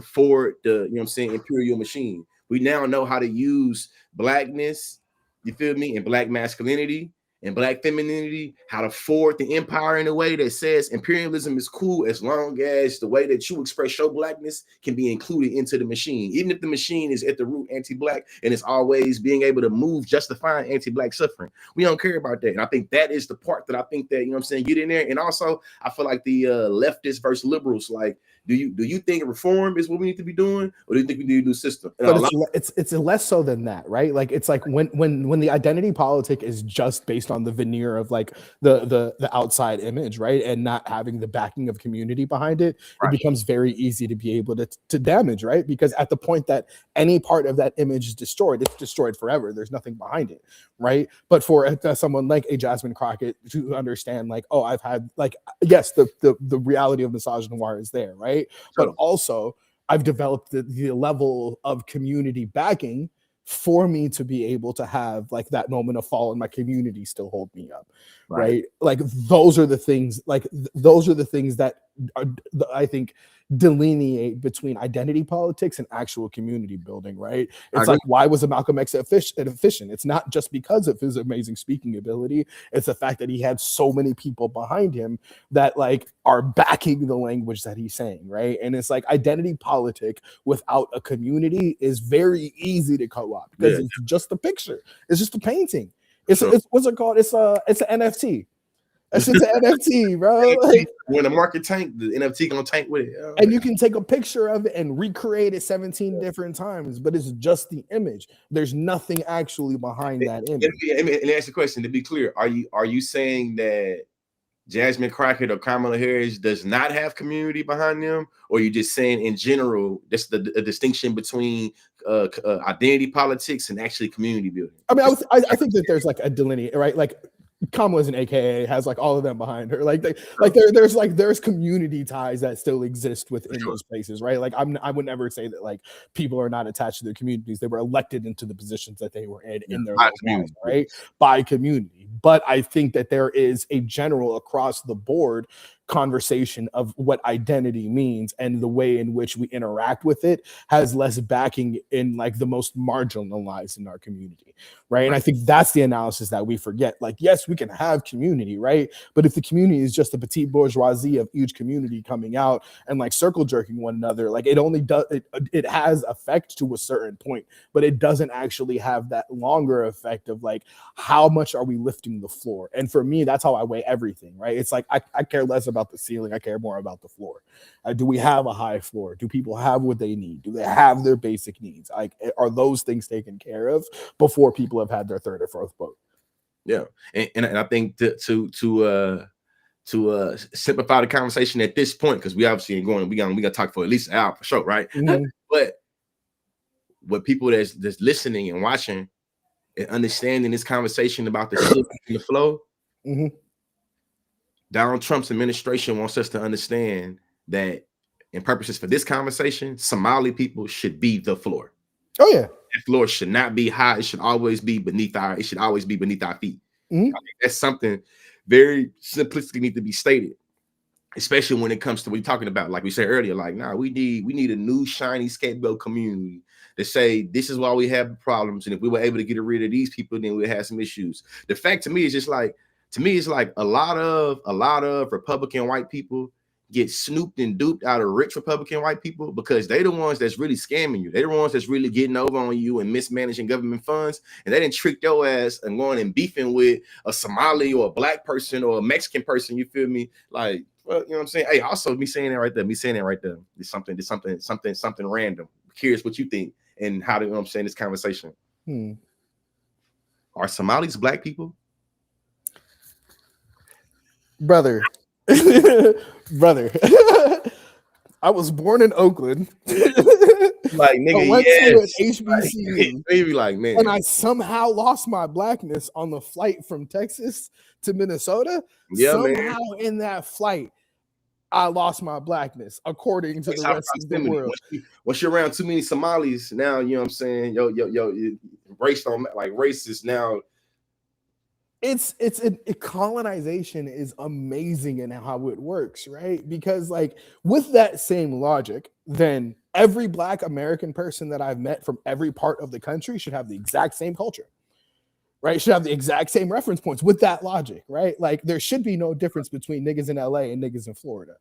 forward the, you know what I'm saying, imperial machine. We now know how to use Blackness, you feel me, and Black masculinity and Black femininity, how to forward the empire in a way that says imperialism is cool as long as the way that you express your Blackness can be included into the machine, even if the machine is at the root anti-Black and it's always being able to move justifying anti-Black suffering. We don't care about that. And I think that is the part that I think that, you know what I'm saying, get in there. And also I feel like the leftists versus liberals, like, do you think reform is what we need to be doing, or do you think we need a new system? And but it's less so than that, right? Like, it's like when the identity politic is just based on the veneer of like the outside image, right, and not having the backing of community behind it, right, it becomes very easy to be able to damage, right? Because at the point that any part of that image is destroyed, it's destroyed forever. There's nothing behind it, right? But for someone like a Jasmine Crockett to understand, like, oh, I've had, like, yes, the reality of misogynoir is there, right? But also I've developed the level of community backing for me to be able to have like that moment of fall and my community still hold me up, right? Like those are the things, those are the things that are, I think, delineate between identity politics and actual community building, right? It's like, why was Malcolm X efficient? It's not just because of his amazing speaking ability. It's the fact that he had so many people behind him that like are backing the language that he's saying, right? And it's like identity politic without a community is very easy to co-opt because it's just a picture. It's just a painting. It's what's it called? It's an NFT. It's just an NFT, bro. Like, when the market tank, the NFT gonna tank with it. And you can take a picture of it and recreate it 17 different times, but it's just the image. There's nothing actually behind that image. Let me ask the question to be clear. Are you saying that Jasmine Crockett or Kamala Harris does not have community behind them, or you just saying in general that's the distinction between identity politics and actually community building? I mean, I think that there's like a delineate, right? Like Kamala's an AKA, has like all of them behind her. There's community ties that still exist within those places, right? Like I would never say that like people are not attached to their communities. They were elected into the positions that they were in their lives, right? By community. But I think that there is a general across the board conversation of what identity means, and the way in which we interact with it has less backing in like the most marginalized in our community, right? And I think that's the analysis that we forget. Like, yes, we can have community, right? But if the community is just the petite bourgeoisie of each community coming out and like circle jerking one another, like it only does it has effect to a certain point, but it doesn't actually have that longer effect of like how much are we lifting the floor. And for me, that's how I weigh everything, right? It's like I care less about the ceiling, I care more about the floor. Do we have a high floor? Do people have what they need? Do they have their basic needs? Like, are those things taken care of before people have had their third or fourth boat? Yeah, and I think to simplify the conversation at this point, because we obviously ain't going, we gotta talk for at least an hour for sure, right? Mm-hmm. But what people that's listening and watching and understanding this conversation about the shift in the flow, Donald Trump's administration wants us to understand that, in purposes for this conversation, Somali people should be the floor. Oh yeah, the floor should not be high. It should always be beneath our. It should always be beneath our feet. I think that's something very simplistically need to be stated, especially when it comes to what you're talking about. Like we said earlier, like, nah, we need a new shiny scapegoat community to say this is why we have problems, and if we were able to get rid of these people, then we'd have some issues. The fact to me is just like, it's like a lot of Republican white people get snooped and duped out of rich Republican white people, because they're the ones that's really scamming you. They're the ones that's really getting over on you and mismanaging government funds. And they didn't trick your ass and going and beefing with a Somali or a Black person or a Mexican person. You feel me? Like, well, you know what I'm saying? Hey, also me saying that right there. It's something random. I'm curious what you think and how to, you know what I'm saying, this conversation. Hmm. Are Somalis black people? Brother. Brother. I was born in Oakland. Like, I nigga, went to an yes. Like, HBCU. they be like, And man, I somehow lost my blackness on the flight from Texas to Minnesota. yeah, man. Somehow in that flight, I lost my blackness, according to Based the off rest of the proximity. world. Once you're around too many Somalis, now you know what I'm saying. Race don't like race is now. Colonization is amazing in how it works, right? Because like with that same logic, then every black American person that I've met from every part of the country should have the exact same culture, right? Should have the exact same reference points with that logic, right? Like there should be no difference between niggas in LA and niggas in Florida.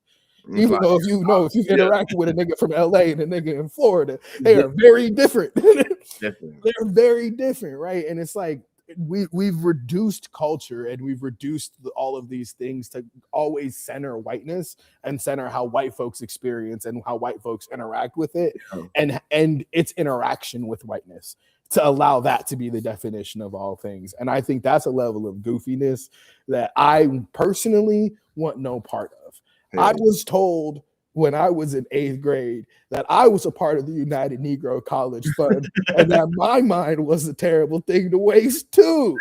It's Even like, though if you've yeah, interacted with a nigga from LA and a nigga in Florida, they are very different. definitely. They're very different, right? And it's like we've reduced culture and we've reduced all of these things to always center whiteness and center how white folks experience and how white folks interact with it Yeah. and its interaction with whiteness to allow that to be the definition of all things. And I think that's a level of goofiness that I personally want no part of. I was told when I was in 8th grade that I was a part of the United Negro College Fund and that my mind was a terrible thing to waste too.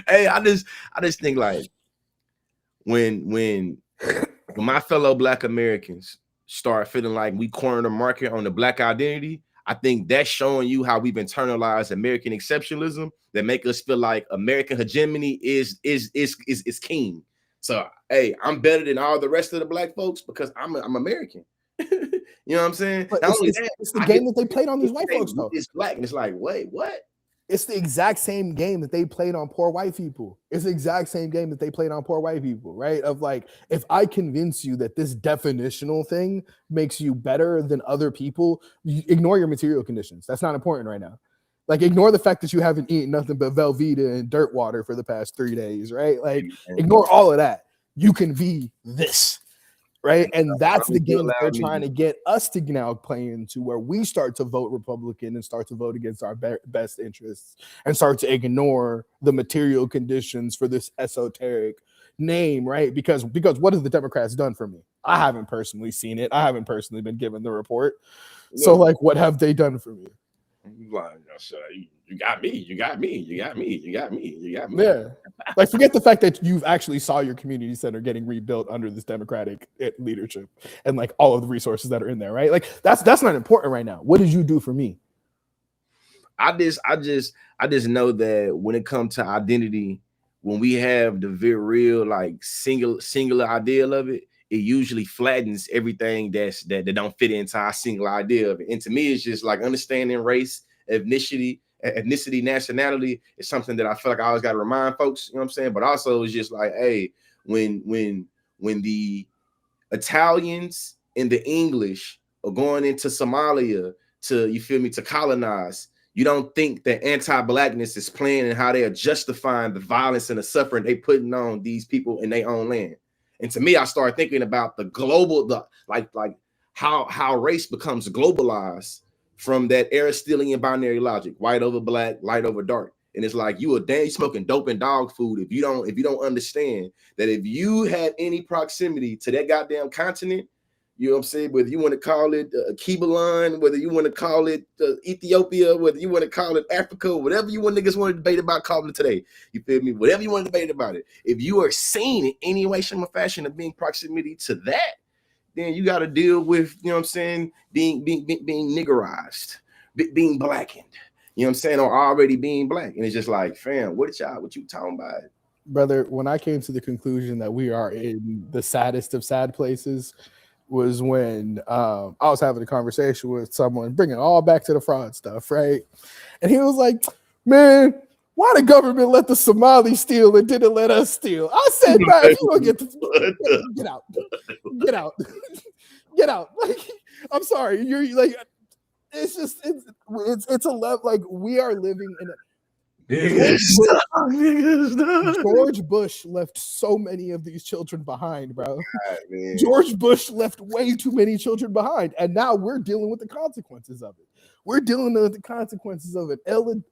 Hey, I just think like when my fellow black Americans start feeling like we cornered the market on the black identity, I think that's showing you how we've internalized American exceptionalism that make us feel like American hegemony is king. So hey, I'm better than all the rest of the black folks because I'm American. You know what I'm saying? But Not only that, it's the I game get that they played on these white folks though. it's black, and it's like, wait, what? It's the exact same game that they played on poor white people. It's the exact same game that they played on poor white people, right? Of like, if I convince you that this definitional thing makes you better than other people, you ignore your material conditions. That's not important right now. Like, ignore the fact that you haven't eaten nothing but Velveeta and dirt water for the past 3 days, right? Like, ignore all of that. You can be this. Right. And that's the game that they're trying to get us to now play into, where we start to vote Republican and start to vote against our best interests and start to ignore the material conditions for this esoteric name. Right. Because what have the Democrats done for me? I haven't personally seen it. I haven't personally been given the report. So, like, what have they done for me? Like, you got me, you got me, you got me, you got me, you got me. Yeah. Like, forget the fact that you've actually saw your community center getting rebuilt under this Democratic leadership and like all of the resources that are in there, right? Like that's not important right now. What did you do for me? I just know that when it comes to identity, when we have the very real like singular ideal of it, it usually flattens everything that don't fit into our single idea of it. And to me, it's just like understanding race, ethnicity, nationality is something that I feel like I always got to remind folks. You know what I'm saying? But also, it's just like, hey, when the Italians and the English are going into Somalia to, you feel me, to colonize, you don't think that anti-blackness is playing and how they are justifying the violence and the suffering they putting on these people in their own land. And to me, I started thinking about the global, like how race becomes globalized from that Aristotelian binary logic, white over black, light over dark. And it's like you smoking dope and dog food if you don't understand that if you had any proximity to that goddamn continent, you know what I'm saying? Whether you want to call it Kibalan, whether you want to call it Ethiopia, whether you want to call it Africa, whatever you niggas want to debate about, calling it today. You feel me? Whatever you want to debate about it. If you are seen in any way, shape, or fashion of being proximity to that, then you got to deal with, you know what I'm saying, being niggerized, being blackened. You know what I'm saying? Or already being black. And it's just like, fam, what you talking about? Brother, when I came to the conclusion that we are in the saddest of sad places was when I was having a conversation with someone, bringing it all back to the fraud stuff, right? And he was like, man, why the government let the Somalis steal and didn't let us steal? I said, man, if you don't get out, get out, get out. Like, I'm sorry, you're like, it's a level, like we are living in George Bush left so many of these children behind, bro. God, man. George Bush left way too many children behind, and now we're dealing with the consequences of it. We're dealing with the consequences of it.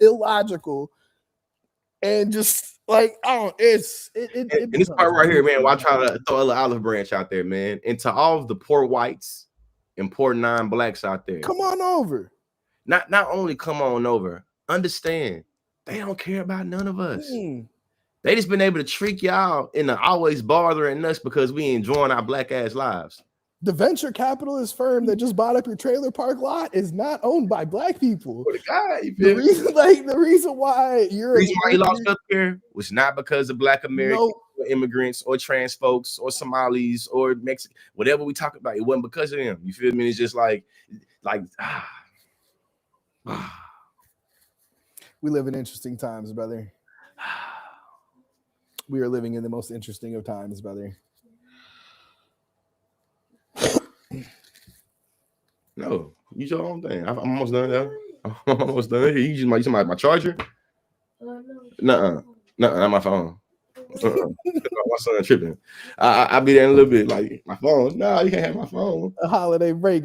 Illogical, and just like it's And this part right here, man. While I try to throw a little olive branch out there, man, and to all of the poor whites and poor non-blacks out there, come on over. Not only come on over, understand they don't care about none of us. They just been able to trick y'all into always bothering us because we enjoying our black ass lives. The venture capitalist firm that just bought up your trailer park lot is not owned by black people. The reason why you lost healthcare was not because of black Americans, or immigrants, or trans folks, or Somalis, or Mexican, whatever we talk about. It wasn't because of them. You feel me? It's just we live in interesting times, brother. We are living in the most interesting of times, brother. No, use your own thing. I'm almost done though. I'm almost done. You use my charger? Nuh-uh, not my phone. My son tripping. I'll be there in a little bit. Like my phone. No, you can't have my phone. A holiday break.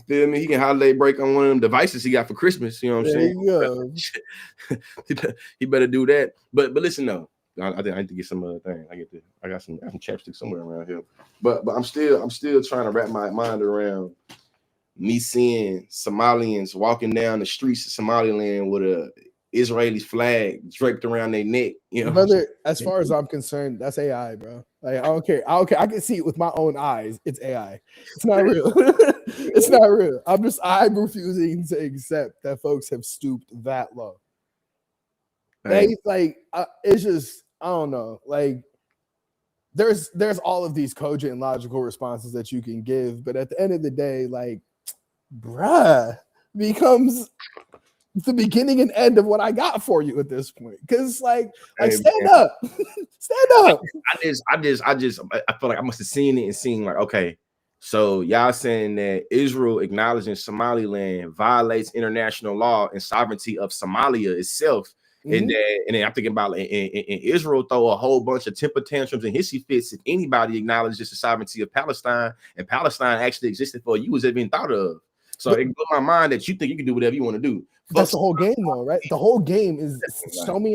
Feel me? He can holiday break on one of them devices he got for Christmas. You know what I'm saying? He better do that. But listen though. I think I need to get some other thing. I got some chapstick somewhere around here. But I'm still trying to wrap my mind around me seeing Somalians walking down the streets of Somaliland with a Israeli flag draped around their neck. You know, brother. As far as I'm concerned, that's AI, bro. Like I don't care. I can see it with my own eyes. It's AI. It's not real. It's not real. I'm refusing to accept that folks have stooped that low. It's just I don't know. Like there's all of these cogent and logical responses that you can give, but at the end of the day, like, bruh, becomes the beginning and end of what I got for you at this point. Because stand up. Stand up. I feel like I must have seen it and seen like, okay, so y'all saying that Israel acknowledging Somaliland violates international law and sovereignty of Somalia itself. And then I'm thinking about in Israel throw a whole bunch of temper tantrums and hissy fits if anybody acknowledges the sovereignty of Palestine, and Palestine actually existed for you was even thought of. So it blew my mind that you think you can do whatever you want to do. That's the whole game, though, right? The whole game is show me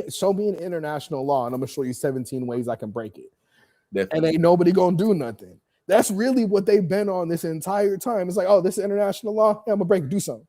an international law, and I'm gonna show you 17 ways I can break it. Definitely. And ain't nobody gonna do nothing. That's really what they've been on this entire time. It's like, oh, this is international law. Yeah, I'm gonna break it. Do something.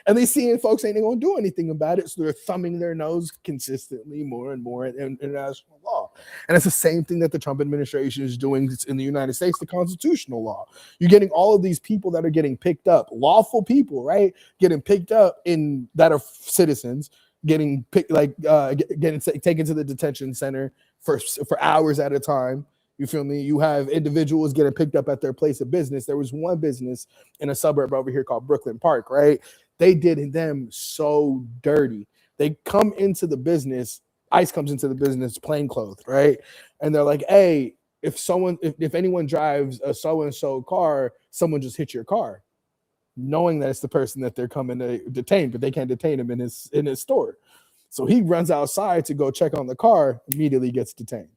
And they seeing folks ain't gonna do anything about it, so they're thumbing their nose consistently more and more in international law. And it's the same thing that the Trump administration is doing in the United States, the constitutional law. You're getting all of these people that are getting picked up, lawful people, right? Getting picked up that are citizens, getting picked, getting taken to the detention center for hours at a time. You feel me? You have individuals getting picked up at their place of business. There was one business in a suburb over here called Brooklyn Park, right? They did them so dirty. They come into the business, ICE comes into the business plainclothed, right? And they're like, hey, if anyone drives a so-and-so car, someone just hit your car, knowing that it's the person that they're coming to detain, but they can't detain him in his store. So he runs outside to go check on the car, immediately gets detained.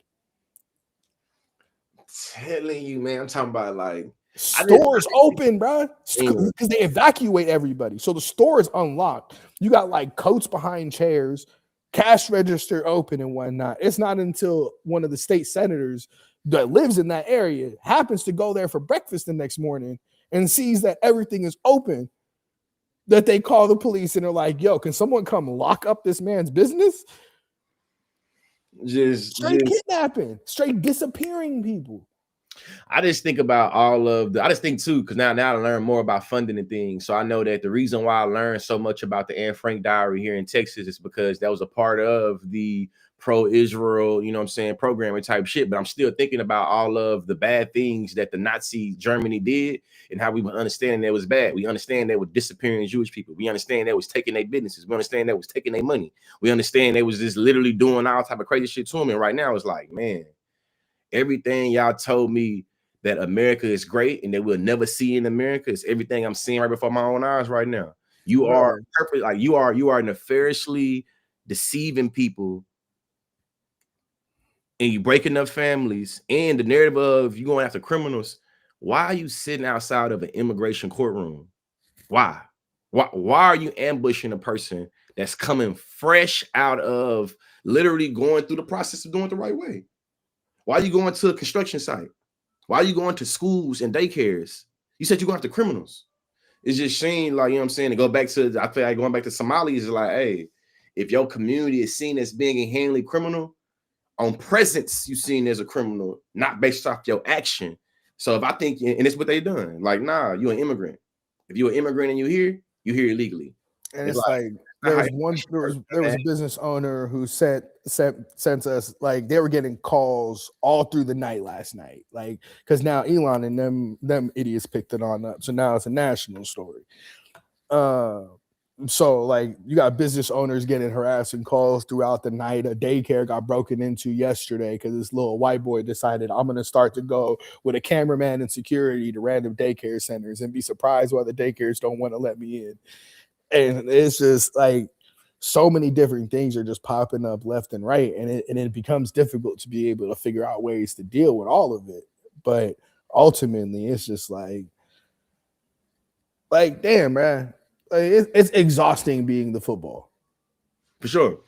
Telling you, man, I'm talking about like stores open, bro, because they evacuate everybody. So the store is unlocked. You got like coats behind chairs, cash register open and whatnot. It's not until one of the state senators that lives in that area happens to go there for breakfast the next morning and sees that everything is open that they call the police and they're like, yo, can someone come lock up this man's business? Straight kidnapping, straight disappearing people. I just think about I just think too, because now I learn more about funding and things. So I know that the reason why I learned so much about the Anne Frank diary here in Texas is because that was a part of the pro-Israel, you know what I'm saying, programming type shit. But I'm still thinking about all of the bad things that the Nazi Germany did and how we were understanding that was bad. We understand that was disappearing Jewish people. We understand that was taking their businesses. We understand that was taking their money. We understand they was just literally doing all type of crazy shit to them. And right now it's like, man, everything y'all told me that America is great and that we'll never see in America is everything I'm seeing right before my own eyes right now. You are Right. perfect, like you are nefariously deceiving people, and you breaking up families, and the narrative of you going after criminals. Why are you sitting outside of an immigration courtroom? Why? Why are you ambushing a person that's coming fresh out of literally going through the process of doing it the right way? Why are you going to a construction site? Why are you going to schools and daycares? You said you're going after criminals. It's just shame, like, you know what I'm saying? To go back to, I feel like going back to Somali is like, hey, if your community is seen as being inherently criminal, on presence, you seen as a criminal, not based off your action. So if I think, and it's what they done, like, nah, you're an immigrant. If you're an immigrant and you're here illegally. And It's it's like, like not there how was one there was a business owner who sent us, like, they were getting calls all through the night last night, like, because now Elon and them idiots picked it on up, so now it's a national story. So like you got business owners getting harassing calls throughout the night. A daycare got broken into yesterday because this little white boy decided, I'm gonna start to go with a cameraman and security to random daycare centers and be surprised why the daycares don't want to let me in. And it's just like so many different things are just popping up left and right, and it becomes difficult to be able to figure out ways to deal with all of it. But ultimately, it's just like damn, man, like, it's exhausting being the football. For sure.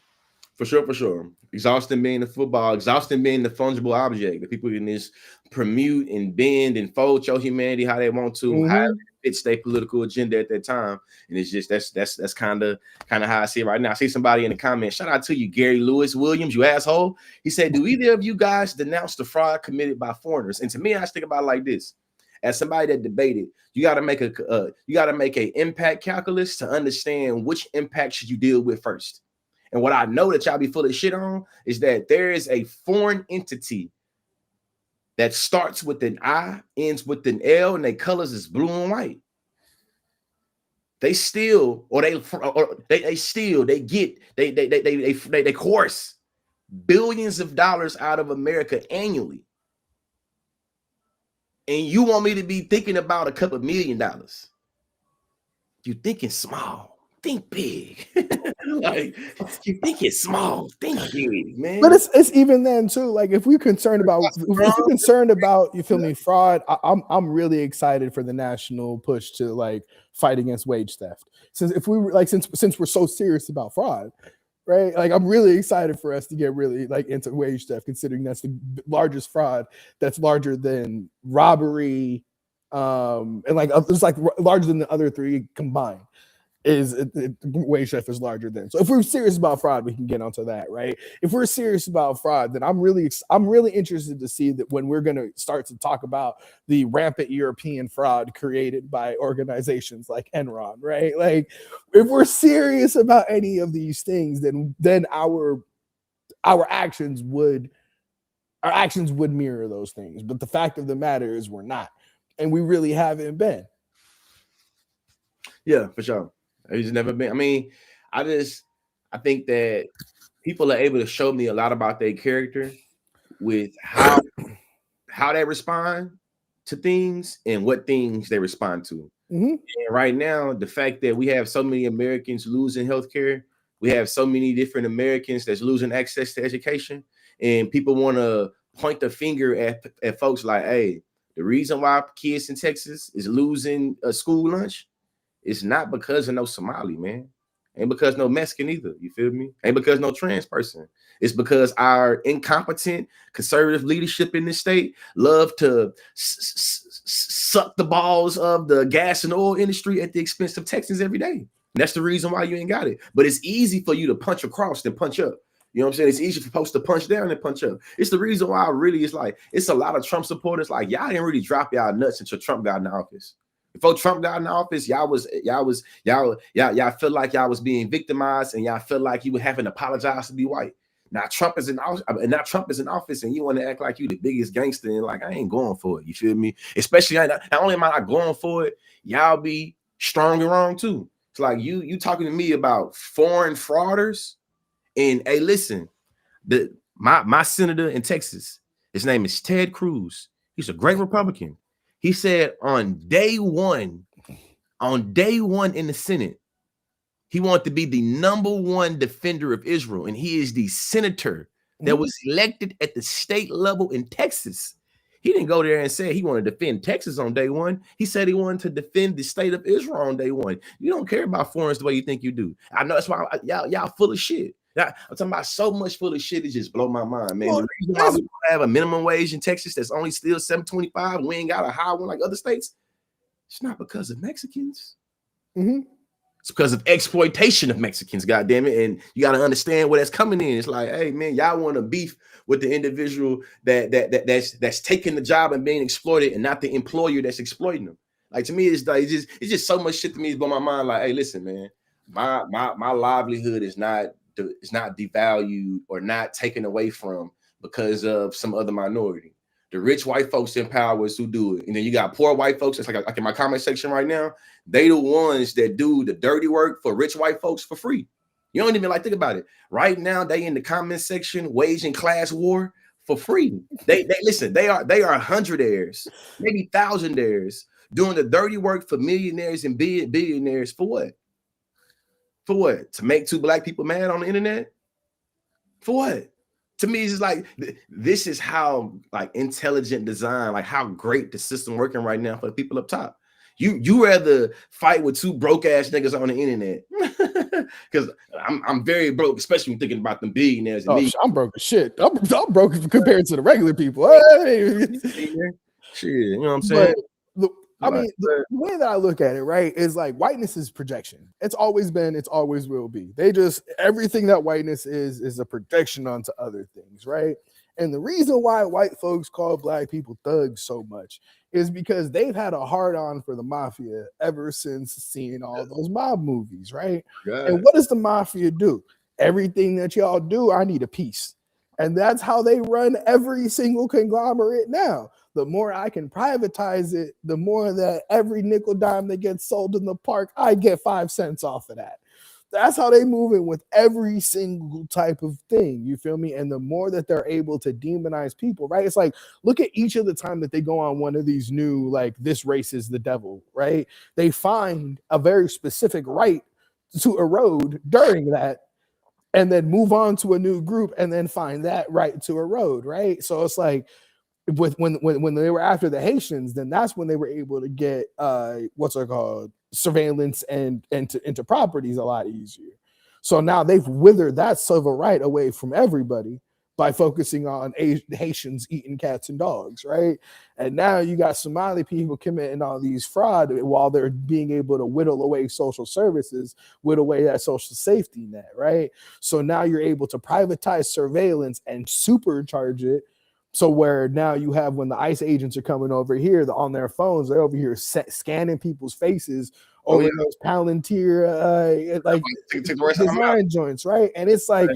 For sure, for sure. Exhausting being the football, exhausting being the fungible object. The people can just permute and bend and fold your humanity how they want to, how Mm-hmm. it fits their political agenda at that time. And it's just that's kind of how I see it right now. I see somebody in the comments. Shout out to you, Gary Lewis Williams, you asshole. He said, "Do either of you guys denounce the fraud committed by foreigners?" And to me, I just think about it like this: as somebody that debated, you got to make a impact calculus to understand which impact should you deal with first. And what I know that y'all be full of shit on is that there is a foreign entity that starts with an I, ends with an L, and their colors is blue and white. They steal, or they steal, they course billions of dollars out of America annually. And you want me to be thinking about a couple $1 million? You thinking small, think big. Like, you thinking small, think big, But man. it's even then too. Like if we're concerned about you feel me, fraud. I'm really excited for the national push to like fight against wage theft. Since if we were like since we're so serious about fraud, right? Like I'm really excited for us to get really like into wage theft, considering that's the largest fraud that's larger than robbery, and like it's like larger than the other three combined. Wage theft is larger than. So if we're serious about fraud, we can get onto that, right? If we're serious about fraud, then I'm really interested to see that when we're going to start to talk about the rampant European fraud created by organizations like Enron, right? Like if we're serious about any of these things, then our actions would mirror those things. But the fact of the matter is we're not, and we really haven't been. Yeah, for sure. He's never been. I mean, I think that people are able to show me a lot about their character with how they respond to things and what things they respond to. Mm-hmm. And right now, the fact that we have so many Americans losing healthcare, we have so many different Americans that's losing access to education, and people want to point the finger at folks like, hey, the reason why kids in Texas is losing a school lunch, it's not because of no Somali, man. Ain't because no Mexican either. You feel me? Ain't because no trans person. It's because our incompetent conservative leadership in this state love to suck the balls of the gas and oil industry at the expense of Texans every day. And that's the reason why you ain't got it. But it's easy for you to punch across than punch up. You know what I'm saying? It's easier for folks to punch down than punch up. It's the reason why it's a lot of Trump supporters like y'all didn't really drop y'all nuts until Trump got in office. Before Trump got in office, y'all felt like y'all was being victimized, and y'all felt like you would have to apologize to be white. Now Trump is in office, and you want to act like you the biggest gangster, and like I ain't going for it. You feel me? Especially not only am I not going for it, y'all be strong and wrong too. It's like you talking to me about foreign frauders, and hey, listen, my senator in Texas, his name is Ted Cruz. He's a great Republican. He said on day one in the Senate, He wanted to be the #1 defender of Israel, and he is the senator that was elected at the state level in Texas. He didn't go there and say he wanted to defend Texas on day one. He said he wanted to defend the state of Israel on day one. You don't care about foreigners the way you think you do. I know that's why y'all full of shit. I'm talking about so much full of shit. It just blow my mind, man. Well, the reason why we don't have a minimum wage in Texas that's only still $7.25, we ain't got a high one like other states. It's not because of Mexicans. It's because of exploitation of Mexicans, goddamn it. And you got to understand where that's coming in. It's like, hey man, y'all want to beef with the individual that's taking the job and being exploited, and not the employer that's exploiting them. Like, to me, it's just so much shit to me. It's blow my mind. Like, hey, listen, man, my livelihood is not devalued or not taken away from because of some other minority. The rich white folks in power is who do it. And then you got poor white folks. It's like in my comment section right now, they the ones that do the dirty work for rich white folks for free. You don't even think about it. Right now, they in the comment section waging class war for free. They listen, they are hundredaires, maybe thousandaires, doing the dirty work for millionaires and billionaires for what? For what? To make two black people mad on the internet? For what? To me, it's just like, this is how intelligent design, how great the system working right now for the people up top. You rather fight with two broke ass niggas on the internet because I'm very broke, especially when thinking about them billionaires. And I'm broke as shit. I'm broke compared to the regular people. Hey. Shit, you know what I'm saying? The way that I look at it, right, is like whiteness is projection. It's always been, it's always will be. Everything that whiteness is a projection onto other things, right? And the reason why white folks call black people thugs so much is because they've had a hard on for the mafia ever since seeing all those mob movies, right? Yeah. And what does the mafia do? Everything that y'all do, I need a piece. And that's how they run every single conglomerate now. The more I can privatize it, the more that every nickel dime that gets sold in the park, I get 5 cents off of that. That's how they move in with every single type of thing. You feel me? And the more that they're able to demonize people, right? It's like, look at each of the time that they go on one of these new, this race is the devil, right? They find a very specific right to erode during that, and then move on to a new group and then find that right to erode, right? So it's like, when they were after the Haitians, then that's when they were able to get surveillance and into properties a lot easier. So now they've withered that civil right away from everybody by focusing on Haitians eating cats and dogs, right? And now you got Somali people committing all these fraud while they're being able to whittle away social services, whittle away that social safety net, right? So now you're able to privatize surveillance and supercharge it. So where now you have, when the ICE agents are coming over here, on their phones, they're over here scanning people's faces over those Palantir design joints, right? And it's like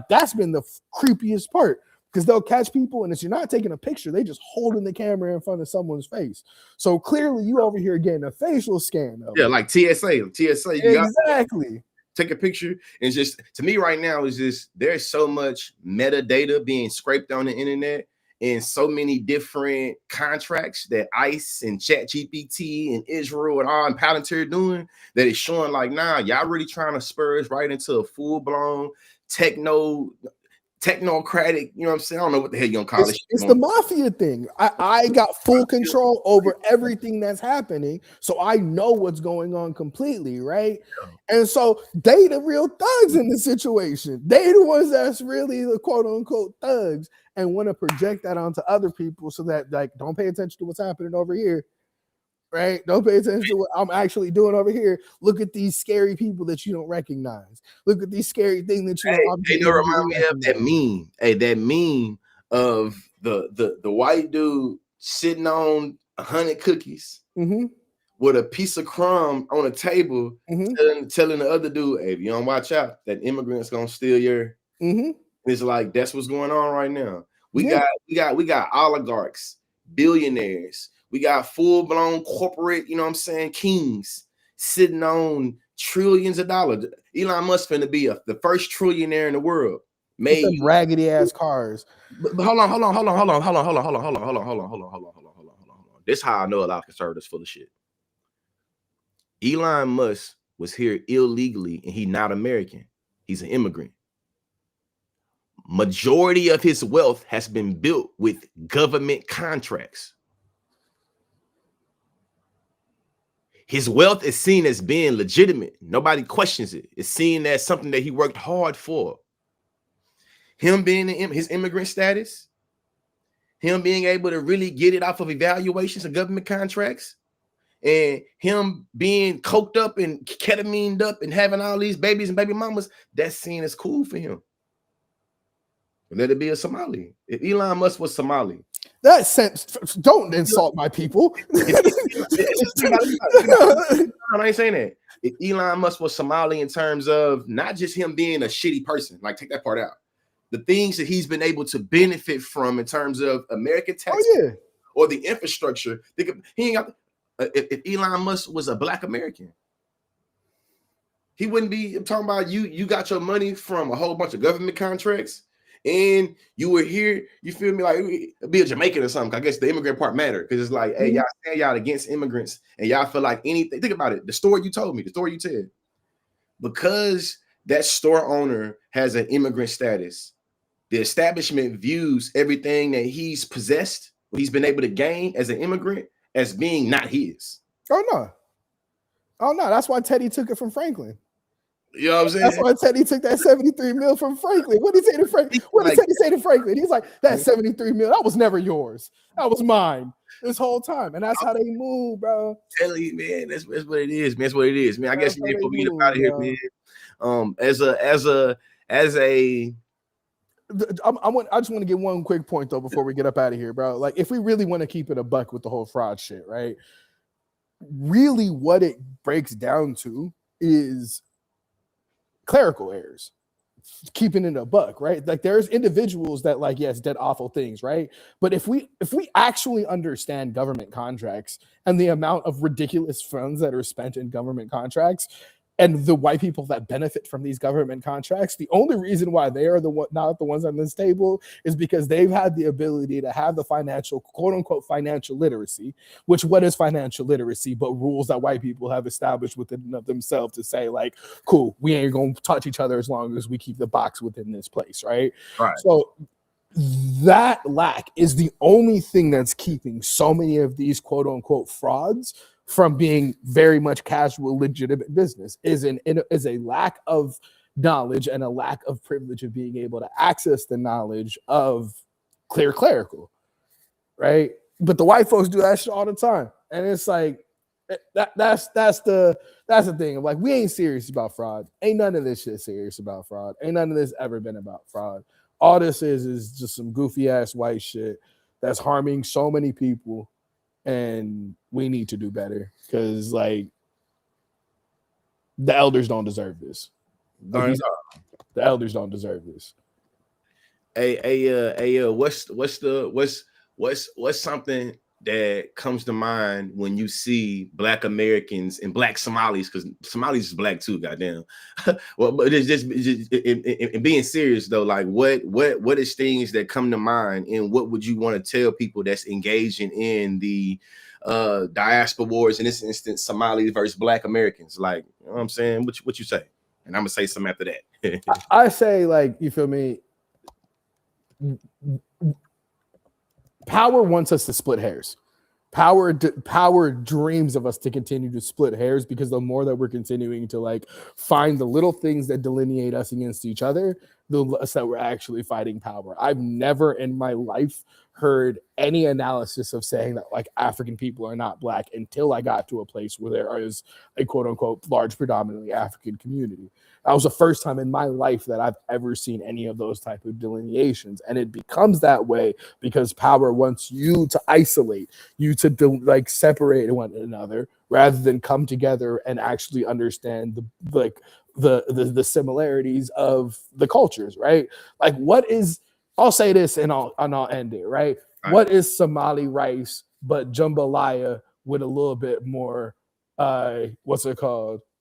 that's been the creepiest part, because they'll catch people, and if you're not taking a picture, they just holding the camera in front of someone's face. So clearly, you over here getting a facial scan. Like TSA. Exactly. Take a picture, and just, to me right now, is just, there's so much metadata being scraped on the internet and so many different contracts that ICE and ChatGPT and Israel and all and Palantir doing, that it's showing nah, y'all really trying to spur us right into a full-blown technocratic, you know what I'm saying? I don't know what the hell you're gonna call it. It's the mafia thing. I got full control over everything that's happening, so I know what's going on completely, right? And so they the real thugs in the situation. They the ones that's really the quote unquote thugs, and want to project that onto other people so that don't pay attention to what's happening over here. Right? Don't pay attention to what I'm actually doing over here. Look at these scary people that you don't recognize. Look at these scary things that you don't. They don't remind me of that meme. Hey, that meme of the white dude sitting on 100 cookies with a piece of crumb on a table, telling the other dude, "Hey, if you don't watch out, that immigrant's gonna steal your." It's like, that's what's going on right now. We got oligarchs, billionaires. We got full-blown corporate, you know what I'm saying, kings sitting on trillions of dollars. Elon Musk finna be the first trillionaire in the world. Made raggedy ass cars. But hold on. This is how I know a lot of conservatives full of shit. Elon Musk was here illegally and he not American. He's an immigrant. Majority of his wealth has been built with government contracts. His wealth is seen as being legitimate. Nobody questions it. It's seen as something that he worked hard for. Him being his immigrant status, him being able to really get it off of evaluations and government contracts, and him being coked up and ketamined up and having all these babies and baby mamas, that's seen as cool for him. Let it be a Somali. If Elon Musk was Somali, that sense, don't insult my people. I ain't saying that. If Elon Musk was Somali in terms of not just him being a shitty person, like take that part out, the things that he's been able to benefit from in terms of American tax or the infrastructure, he ain't got. If Elon Musk was a Black American, he wouldn't be. I'm talking about you. You got your money from a whole bunch of government contracts. And you were here, you feel me, like be a Jamaican or something. I guess the immigrant part mattered because it's like, hey, y'all stand y'all against immigrants and y'all feel like anything. Think about it. The story you told me, the story you tell, because that store owner has an immigrant status, the establishment views everything that he's possessed, he's been able to gain as an immigrant as being not his. Oh no, that's why Teddy took it from Franklin. You know what I'm saying? That's why Teddy took that 73 mil from Franklin. What did he say to Franklin? What did Teddy say to Franklin? He's like, that 73 mil, that was never yours. That was mine this whole time. And that's how they move, bro. Tell you, man, that's what it is, man. That's what it is, man. I guess man, for me to out of here, man. I just want to get one quick point though before we get up out of here, bro. Like, if we really want to keep it a buck with the whole fraud shit, right? Really, what it breaks down to is clerical errors, keeping it a buck, right? Like, there's individuals that, like, yes, did awful things, right? But if we actually understand government contracts and the amount of ridiculous funds that are spent in government contracts and the white people that benefit from these government contracts, the only reason why they are not the ones on this table is because they've had the ability to have the financial, quote unquote, financial literacy, which what is financial literacy but rules that white people have established within themselves to say, like, cool, we ain't going to touch each other as long as we keep the box within this place, right? So that lack is the only thing that's keeping so many of these quote unquote frauds from being very much casual, legitimate business, is a lack of knowledge and a lack of privilege of being able to access the knowledge of clerical, right? But the white folks do that shit all the time, and it's like that's the thing. Like, we ain't serious about fraud. Ain't none of this shit serious about fraud. Ain't none of this ever been about fraud. All this is just some goofy ass white shit that's harming so many people. And we need to do better because, like, the elders don't deserve this. Like, the elders don't deserve this. What's something that comes to mind when you see Black Americans and Black Somalis? Because Somalis is Black too, goddamn. Well, but it's just in being serious though. Like, what is things that come to mind, and what would you want to tell people that's engaging in the diaspora wars, in this instance, Somalis versus Black Americans? Like, you know what I'm saying? What you say? And I'm gonna say something after that. I say, like, you feel me? Power wants us to split hairs. Power dreams of us to continue to split hairs, because the more that we're continuing to, like, find the little things that delineate us against each other, the less that we're actually fighting power. I've never in my life heard any analysis of saying that, like, African people are not Black until I got to a place where there is a quote unquote large predominantly African community. That was the first time in my life that I've ever seen any of those type of delineations. And it becomes that way because power wants you to isolate, you to like separate one another rather than come together and actually understand the similarities of the cultures, right? Like, what is, I'll say this and I'll end it, right? What is Somali rice but jambalaya with a little bit more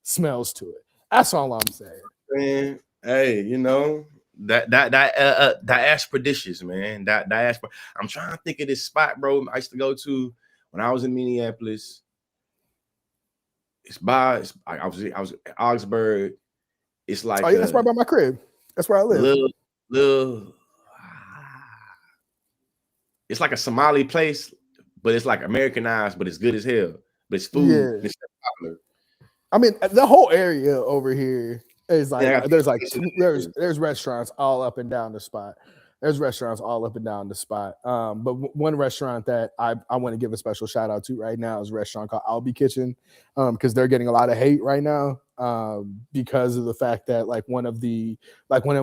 smells to it? That's all I'm saying. Man, hey, you know, that diaspora dishes, man. That diaspora. I'm trying to think of this spot, bro. I used to go to when I was in Minneapolis. I was at Augsburg. It's Oh like yeah, that's right by my crib. That's where I live. little it's like a Somali place, but it's like Americanized, but it's good as hell. But it's food. Yeah. It's popular. I mean, the whole area over here is like Yeah, there's restaurants all up and down the spot. There's restaurants all up and down the spot. But one restaurant that I want to give a special shout out to right now is a restaurant called I'll Be Kitchen, because they're getting a lot of hate right now, because of the fact that like one of them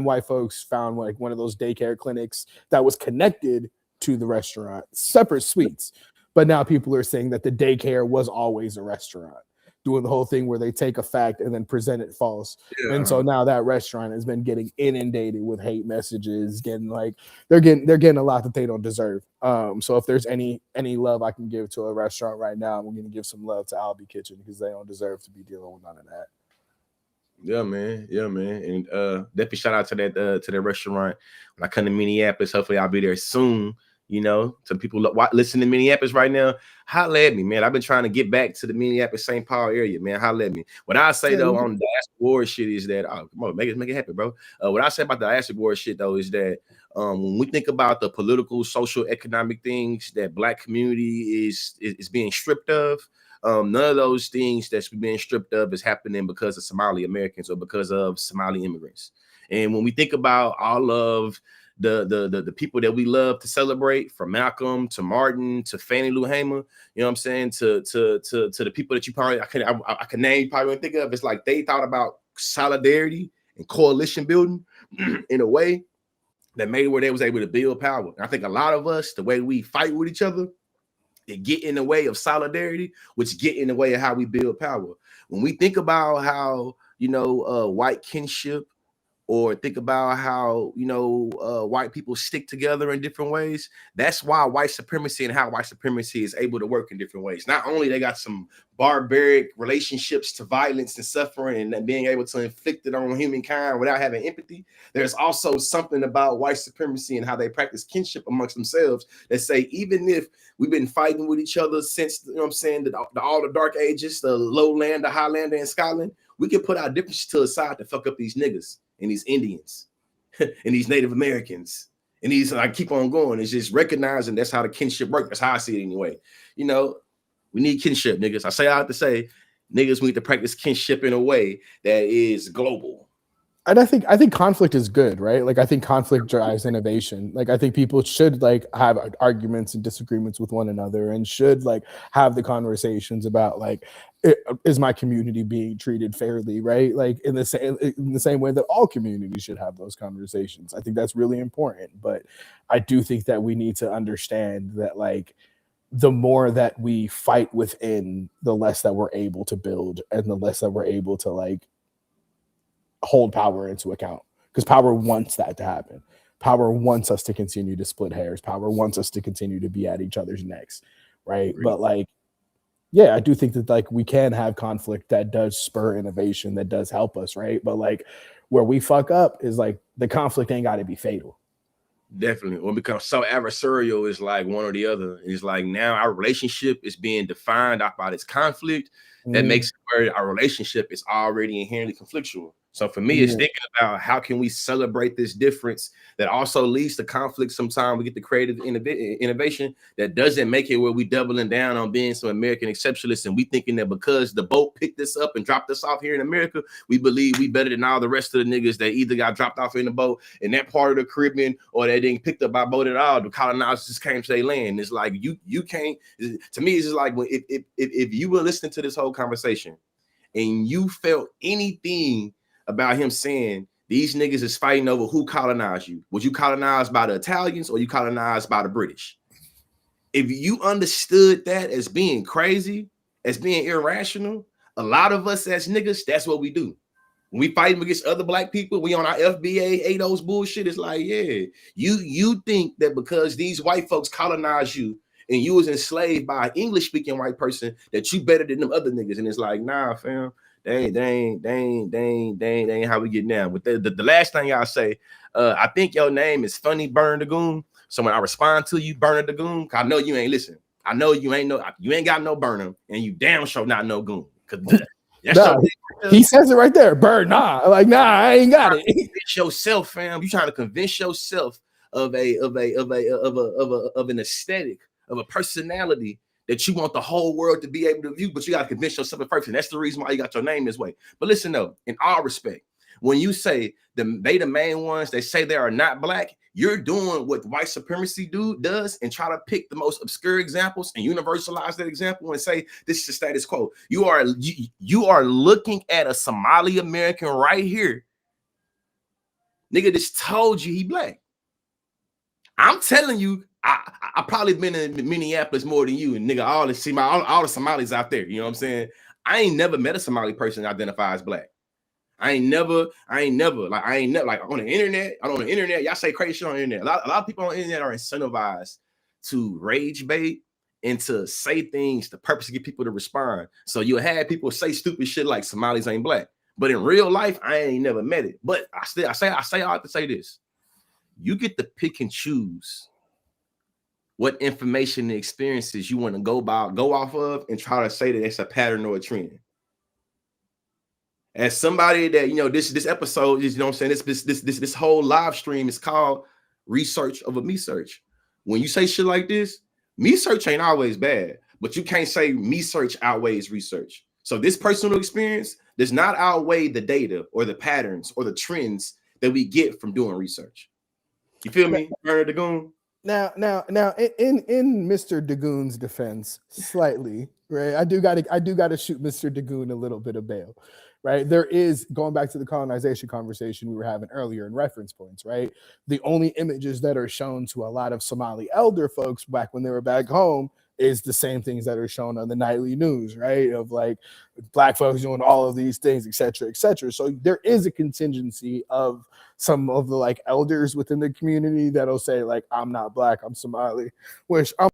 white folks found like one of those daycare clinics that was connected to the restaurant, separate suites. But now people are saying that the daycare was always a restaurant, doing the whole thing where they take a fact and then present it false. yeah. And so now that restaurant has been getting inundated with hate messages, getting like they're getting a lot that they don't deserve. So if there's any love I can give to a restaurant right now, I'm gonna give some love to Albie Kitchen because they don't deserve to be dealing with none of that. Yeah, man. And definitely shout out to that restaurant. When I come to Minneapolis, hopefully I'll be there soon. You know, to people listening to Minneapolis right now, holla at me, man. I've been trying to get back to the Minneapolis St. Paul area, man. Holla at me. What I say though on the diaspora war shit is that come on, make it happen, bro. What I say about the diaspora war shit though is that when we think about the political, social, economic things that Black community is being stripped of, none of those things that's being stripped of is happening because of Somali Americans or because of Somali immigrants. And when we think about all of the people that we love to celebrate, from Malcolm to Martin to Fannie Lou Hamer, you know what I'm saying, to the people that you probably I can name, you probably wouldn't think of. It's like they thought about solidarity and coalition building in a way that made it where they was able to build power. And I think a lot of us, the way we fight with each other, it get in the way of solidarity, which get in the way of how we build power. When we think about how, white kinship, or think about how, white people stick together in different ways, that's why white supremacy and how white supremacy is able to work in different ways. Not only they got some barbaric relationships to violence and suffering and being able to inflict it on humankind without having empathy, there's also something about white supremacy and how they practice kinship amongst themselves that say, even if we've been fighting with each other since, all the dark ages, the lowland, the highlander, and Scotland, we can put our differences to the side to fuck up these niggas and these Indians and these Native Americans and these, I keep on going. It's just recognizing that's how the kinship works. That's how I see it anyway. We need kinship, niggas. I have to say, niggas, we need to practice kinship in a way that is global. And I think conflict is good, right? Like, I think conflict drives innovation. Like, I think people should have arguments and disagreements with one another, and should have the conversations about is my community being treated fairly, right? Like in the same way that all communities should have those conversations. I think that's really important. But I do think that we need to understand that the more that we fight within, the less that we're able to build, and the less that we're able to hold power into account, because power wants that to happen. Power wants us to continue to split hairs. Power wants us to continue to be at each other's necks, right? But yeah, I do think that we can have conflict that does spur innovation, that does help us, right? But where we fuck up is the conflict ain't got to be fatal. Definitely. When it becomes so adversarial, it's like one or the other. It's like now our relationship is being defined by this conflict that makes it where our relationship is already inherently conflictual. So for me, it's thinking about how can we celebrate this difference that also leads to conflict. Sometimes we get the creative innovation that doesn't make it where we doubling down on being some American exceptionists, and we thinking that because the boat picked us up and dropped us off here in America, we believe we better than all the rest of the niggas that either got dropped off in the boat in that part of the Caribbean, or they didn't picked up by boat at all. The colonizers just came to their land. It's like you can't. To me, it's just like if you were listening to this whole conversation and you felt anything about him saying these niggas is fighting over who colonized you. Was you colonized by the Italians or you colonized by the British? If you understood that as being crazy, as being irrational, a lot of us as niggas, that's what we do. When we fighting against other Black people, we on our FBA, ADOS bullshit. It's like, yeah, you think that because these white folks colonized you and you was enslaved by an English-speaking white person that you better than them other niggas. And it's like, nah, fam. They ain't how we get down. But the last thing y'all say, I think your name is Funny Burn the Goon. So when I respond to you, Burn the Goon, I know you ain't listening. I know you ain't got no burner, and you damn sure not no goon. Cause That's Nah, he says it right there. Bird, nah. Like, nah, I ain't got it. Convince yourself, fam. You trying to convince yourself of an aesthetic, of a personality that you want the whole world to be able to view, but you got to convince yourself at first. And that's the reason why you got your name this way. But listen, though, in all respect, when you say they the main ones, they say they are not black, you're doing what white supremacy does and try to pick the most obscure examples and universalize that example and say this is the status quo. You are looking at a Somali American right here. Nigga just told you he black. I'm telling you, I probably been in Minneapolis more than you, and nigga, all the Somalis out there. You know what I'm saying? I ain't never met a Somali person that identifies black. I ain't never like on the internet. On the internet, y'all say crazy shit on the internet. A lot of people on the internet are incentivized to rage bait and to say things to purposely get people to respond. So you'll have people say stupid shit like Somalis ain't black. But in real life, I ain't never met it. But I have to say this. You get to pick and choose what information and experiences you want to go off of and try to say that it's a pattern or a trend. As somebody that, you know, this episode is, you know what I'm saying, this whole live stream is called Research Over Me Search. When you say shit like this, me search ain't always bad, but you can't say me search outweighs research. So this personal experience does not outweigh the data or the patterns or the trends that we get from doing research. You feel me, Bernard Dagoon? Now, in Mr. Dagoon's defense, slightly, right? I do got to shoot Mr. Dagoon a little bit of bail, right? There is, going back to the colonization conversation we were having earlier in reference points, right? The only images that are shown to a lot of Somali elder folks back when they were back home is the same things that are shown on the nightly news, right? Of like black folks doing all of these things, et cetera, et cetera. So there is a contingency of some of the like elders within the community that'll say like, I'm not black, I'm Somali, which I'm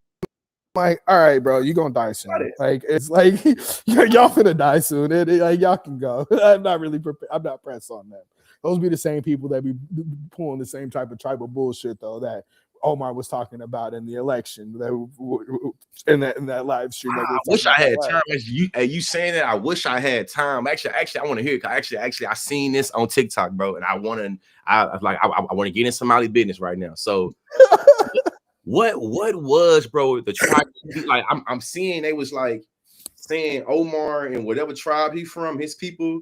like, all right, bro, you gonna die soon. Like, it's like y'all finna die soon. Like, y'all can go. I'm not really prepared. I'm not pressed on them. Those be the same people that be pulling the same type of tribal bullshit though that Omar was talking about in the election, in that live stream. I wish I had time. You saying that? I wish I had time. Actually, I want to hear it. Actually, I seen this on TikTok, bro, and I want to get in Somali business right now. So, what was, bro, the tribe? Like, I'm seeing they was like saying Omar and whatever tribe he from, his people.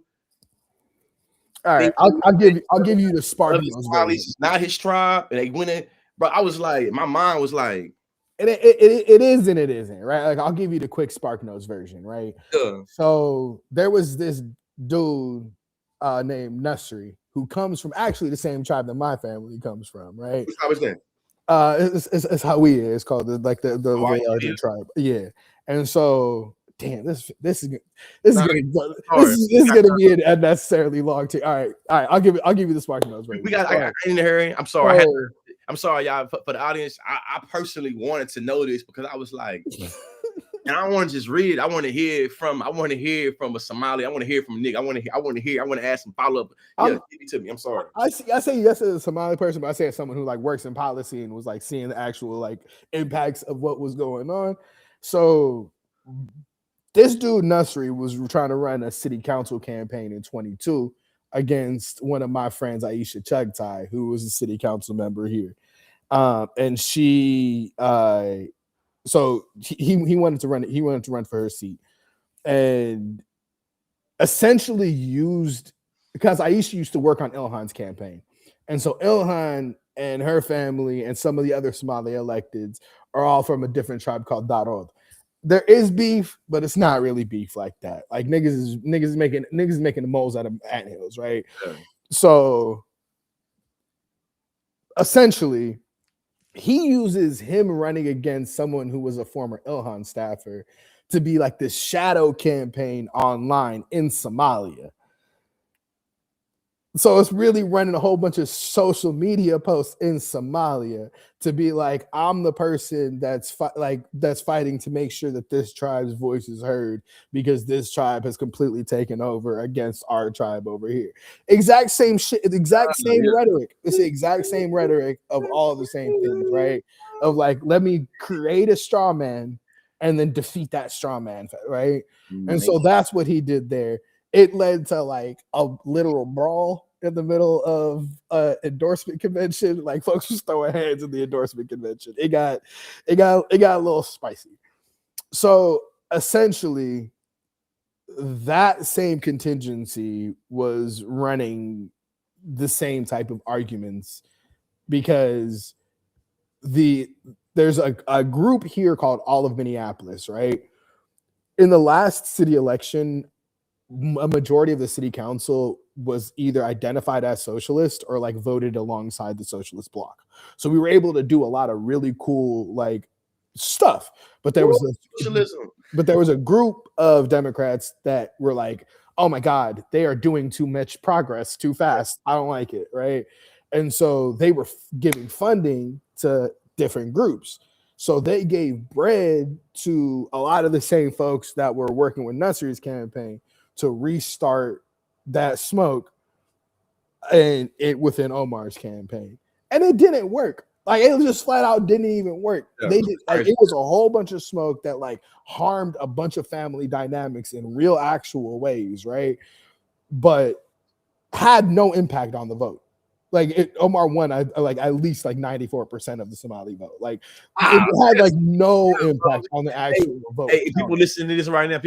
All right, I'll give you the Spartan. It's not his tribe, and they went in. But I was like, my mind was like, it is and it isn't, right? Like, I'll give you the quick Spark Notes version, right? Yeah. So there was this dude named Nusri who comes from actually the same tribe that my family comes from, right? How was that? It's Hawiye. It's called the larger tribe. Yeah, and so damn, this is gonna be an unnecessarily long time. All right, I'll give you the Spark Notes version. I didn't hear. I'm sorry. I'm sorry, y'all, for the audience. I personally wanted to know this because I was like, and I don't want to just read it. I want to hear it from a Somali. I want to hear from Nick. I want to ask some follow up. Yeah, give it to me. I'm sorry. I say yes as a Somali person, but I say as someone who like works in policy and was like seeing the actual like impacts of what was going on. So this dude Nusri was trying to run a city council campaign in 22 against one of my friends, Aisha Chugtai, who was a city council member here. And she so he wanted to run for her seat and essentially used, because Aisha used to work on Ilhan's campaign. And so Ilhan and her family and some of the other Somali electeds are all from a different tribe called Darod. There is beef, but it's not really beef like that. Like niggas is making the moles out of anthills, right? Yeah. So essentially, he uses him running against someone who was a former Ilhan staffer to be like this shadow campaign online in Somalia. So it's really running a whole bunch of social media posts in Somalia to be like, I'm the person that's fighting to make sure that this tribe's voice is heard because this tribe has completely taken over against our tribe over here. Exact same shit, exact same rhetoric. It's the exact same rhetoric of all the same things, right? Of like, let me create a straw man and then defeat that straw man, right? And so that's what he did there. it led to like a literal brawl in the middle of endorsement convention. Like folks was throwing hands in the endorsement convention. It got a little spicy. So essentially, that same contingency was running the same type of arguments because there's a group here called All of Minneapolis, right? In the last city election, a majority of the city council was either identified as socialist or like voted alongside the socialist bloc. So we were able to do a lot of really cool like stuff. But there was socialism. But there was a group of Democrats that were like, "Oh my God, they are doing too much progress too fast. I don't like it." Right. And so they were giving funding to different groups. So they gave bread to a lot of the same folks that were working with Nasser's campaign to restart that smoke and it within Omar's campaign. And it didn't work. Like it just flat out didn't even work. Yeah, they did like it was a whole bunch of smoke that like harmed a bunch of family dynamics in real actual ways, right? But had no impact on the vote. Like Omar won, like at least like 94% of the Somali vote. Like it had like no impact on the actual vote. Hey, people listening to this right now.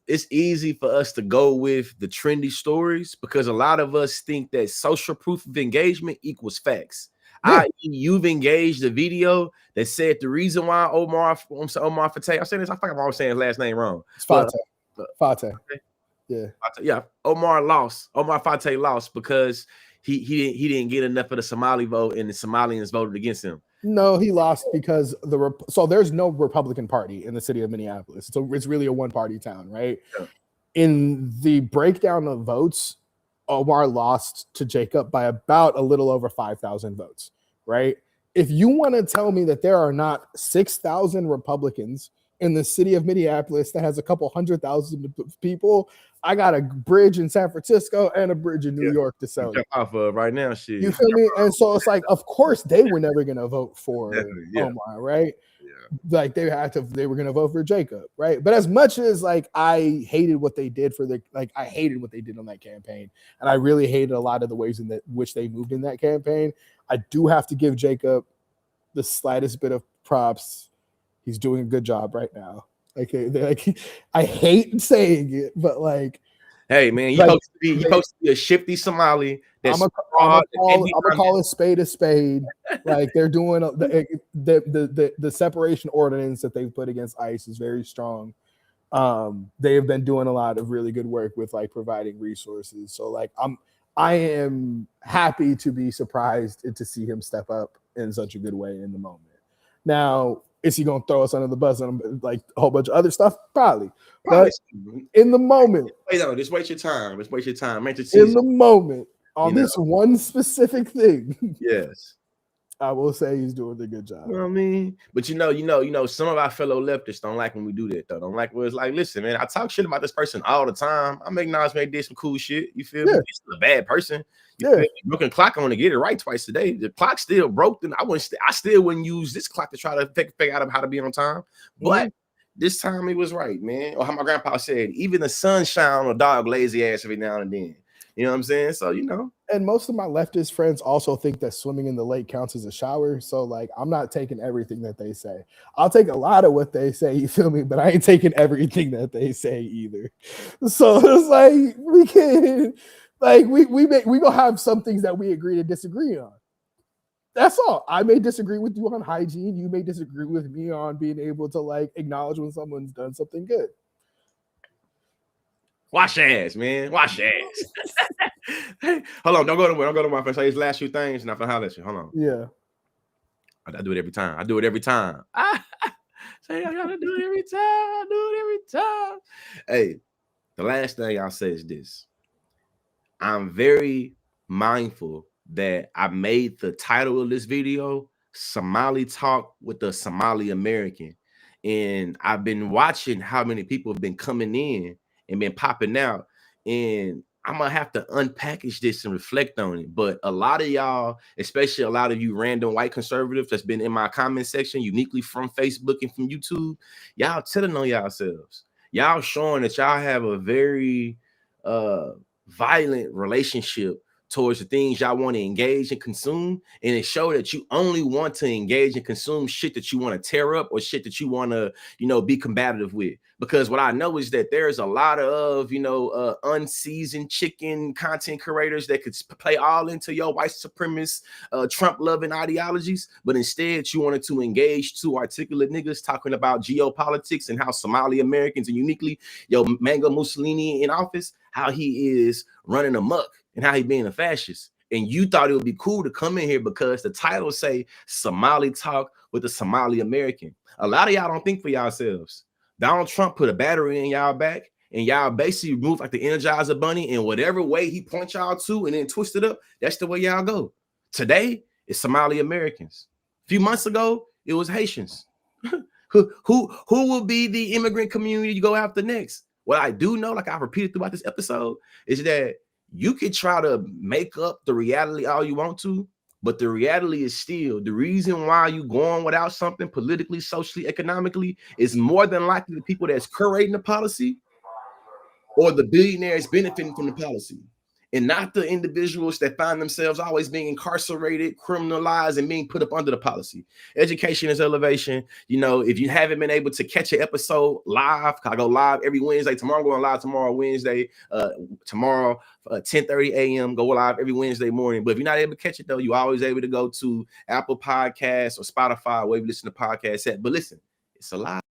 It's easy for us to go with the trendy stories because a lot of us think that social proof of engagement equals facts. Yeah. You've engaged a video that said the reason why Omar Fateh, I'm saying this, I think I'm always saying his last name wrong. It's Fateh. Fateh. Yeah. Omar Fateh lost because he didn't get enough of the Somali vote and the Somalians voted against him. No, he lost because so there's no Republican Party in the city of Minneapolis. So it's really a one-party town, right? Yeah. In the breakdown of votes, Omar lost to Jacob by about a little over 5,000 votes, right? If you want to tell me that there are not 6,000 Republicans in the city of Minneapolis that has a couple 100,000 people, I got a bridge in San Francisco and a bridge in New York to sell. Off of right now, shit. You feel me? And so it's like, of course, they were never gonna vote for Omar, right? Yeah. Like they were gonna vote for Jacob, right? But as much as like I hated what they did I hated what they did on that campaign, and I really hated a lot of the ways in which they moved in that campaign. I do have to give Jacob the slightest bit of props. He's doing a good job right now. Like I hate saying it, but like, hey man, you're supposed to be a shifty Somali. I'm gonna call a spade. Like they're doing the separation ordinance that they've put against ICE is very strong. They have been doing a lot of really good work with like providing resources. So like I am happy to be surprised and to see him step up in such a good way in the moment. Now, is he gonna throw us under the bus and like a whole bunch of other stuff? Probably. But in the moment, just waste your time. In the moment, on this one specific thing, yes, I will say he's doing a good job. You know what I mean? But you know, some of our fellow leftists don't like when we do that, though. Don't like when it's like, listen, man, I talk shit about this person all the time. I make acknowledgement they did some cool shit. You feel me? He's still a bad person. You broken clock, I want to get it right twice a day. The clock still broke, then I still wouldn't use this clock to try to figure out how to be on time. But this time it was right, man. Or how my grandpa said, even the sun shine on a dog lazy ass every now and then. You know what I'm saying? So, you know. And most of my leftist friends also think that swimming in the lake counts as a shower. So, like, I'm not taking everything that they say. I'll take a lot of what they say, you feel me? But I ain't taking everything that they say either. So, it's like, we can, like, we gonna have some things that we agree to disagree on. That's all. I may disagree with you on hygiene. You may disagree with me on being able to, like, acknowledge when someone's done something good. Wash your ass, man. Wash your ass. Hey, hold on. Don't go to my friend. Say his last few things, and I'm gonna holler at you. Hold on. Yeah. I do it every time. Say I gotta do it every time. Hey, the last thing I'll say is this. I'm very mindful that I made the title of this video Somali Talk with the Somali American. And I've been watching how many people have been coming in and been popping out, and I'm gonna have to unpackage this and reflect on it. But a lot of y'all, especially a lot of you random white conservatives that's been in my comment section, uniquely from Facebook and from YouTube, y'all telling on yourselves. y'all showing that y'all have a very violent relationship towards the things y'all want to engage and consume, and it showed that you only want to engage and consume shit that you want to tear up or shit that you want to, you know, be combative with. Because what I know is that there's a lot of, you know, unseasoned chicken content creators that could play all into your white supremacist, Trump loving ideologies, but instead you wanted to engage two articulate niggas talking about geopolitics and how Somali Americans, and uniquely yo Mango Mussolini in office, how he is running amok and how he being a fascist. And you thought it would be cool to come in here because the title say Somali talk with a Somali American. A lot of y'all don't think for yourselves. Donald Trump put a battery in y'all back, and y'all basically move like the Energizer Bunny, in whatever way he points y'all to and then twist it up. That's the way y'all go. Today, it's Somali Americans. A few months ago, it was Haitians. who will be the immigrant community you go after next? What I do know, like I've repeated throughout this episode, is that you could try to make up the reality all you want to, but the reality is still the reason why you going without something politically, socially, economically is more than likely the people that's creating the policy or the billionaires benefiting from the policy, and not the individuals that find themselves always being incarcerated, criminalized, and being put up under the policy. Education is elevation. You know, if you haven't been able to catch an episode live, I go live every Wednesday. Tomorrow I'm going live tomorrow, Wednesday. Tomorrow, 10:30 a.m. Go live every Wednesday morning. But if you're not able to catch it, though, you're always able to go to Apple Podcasts or Spotify, wherever you listen to podcasts at. But listen, it's a live.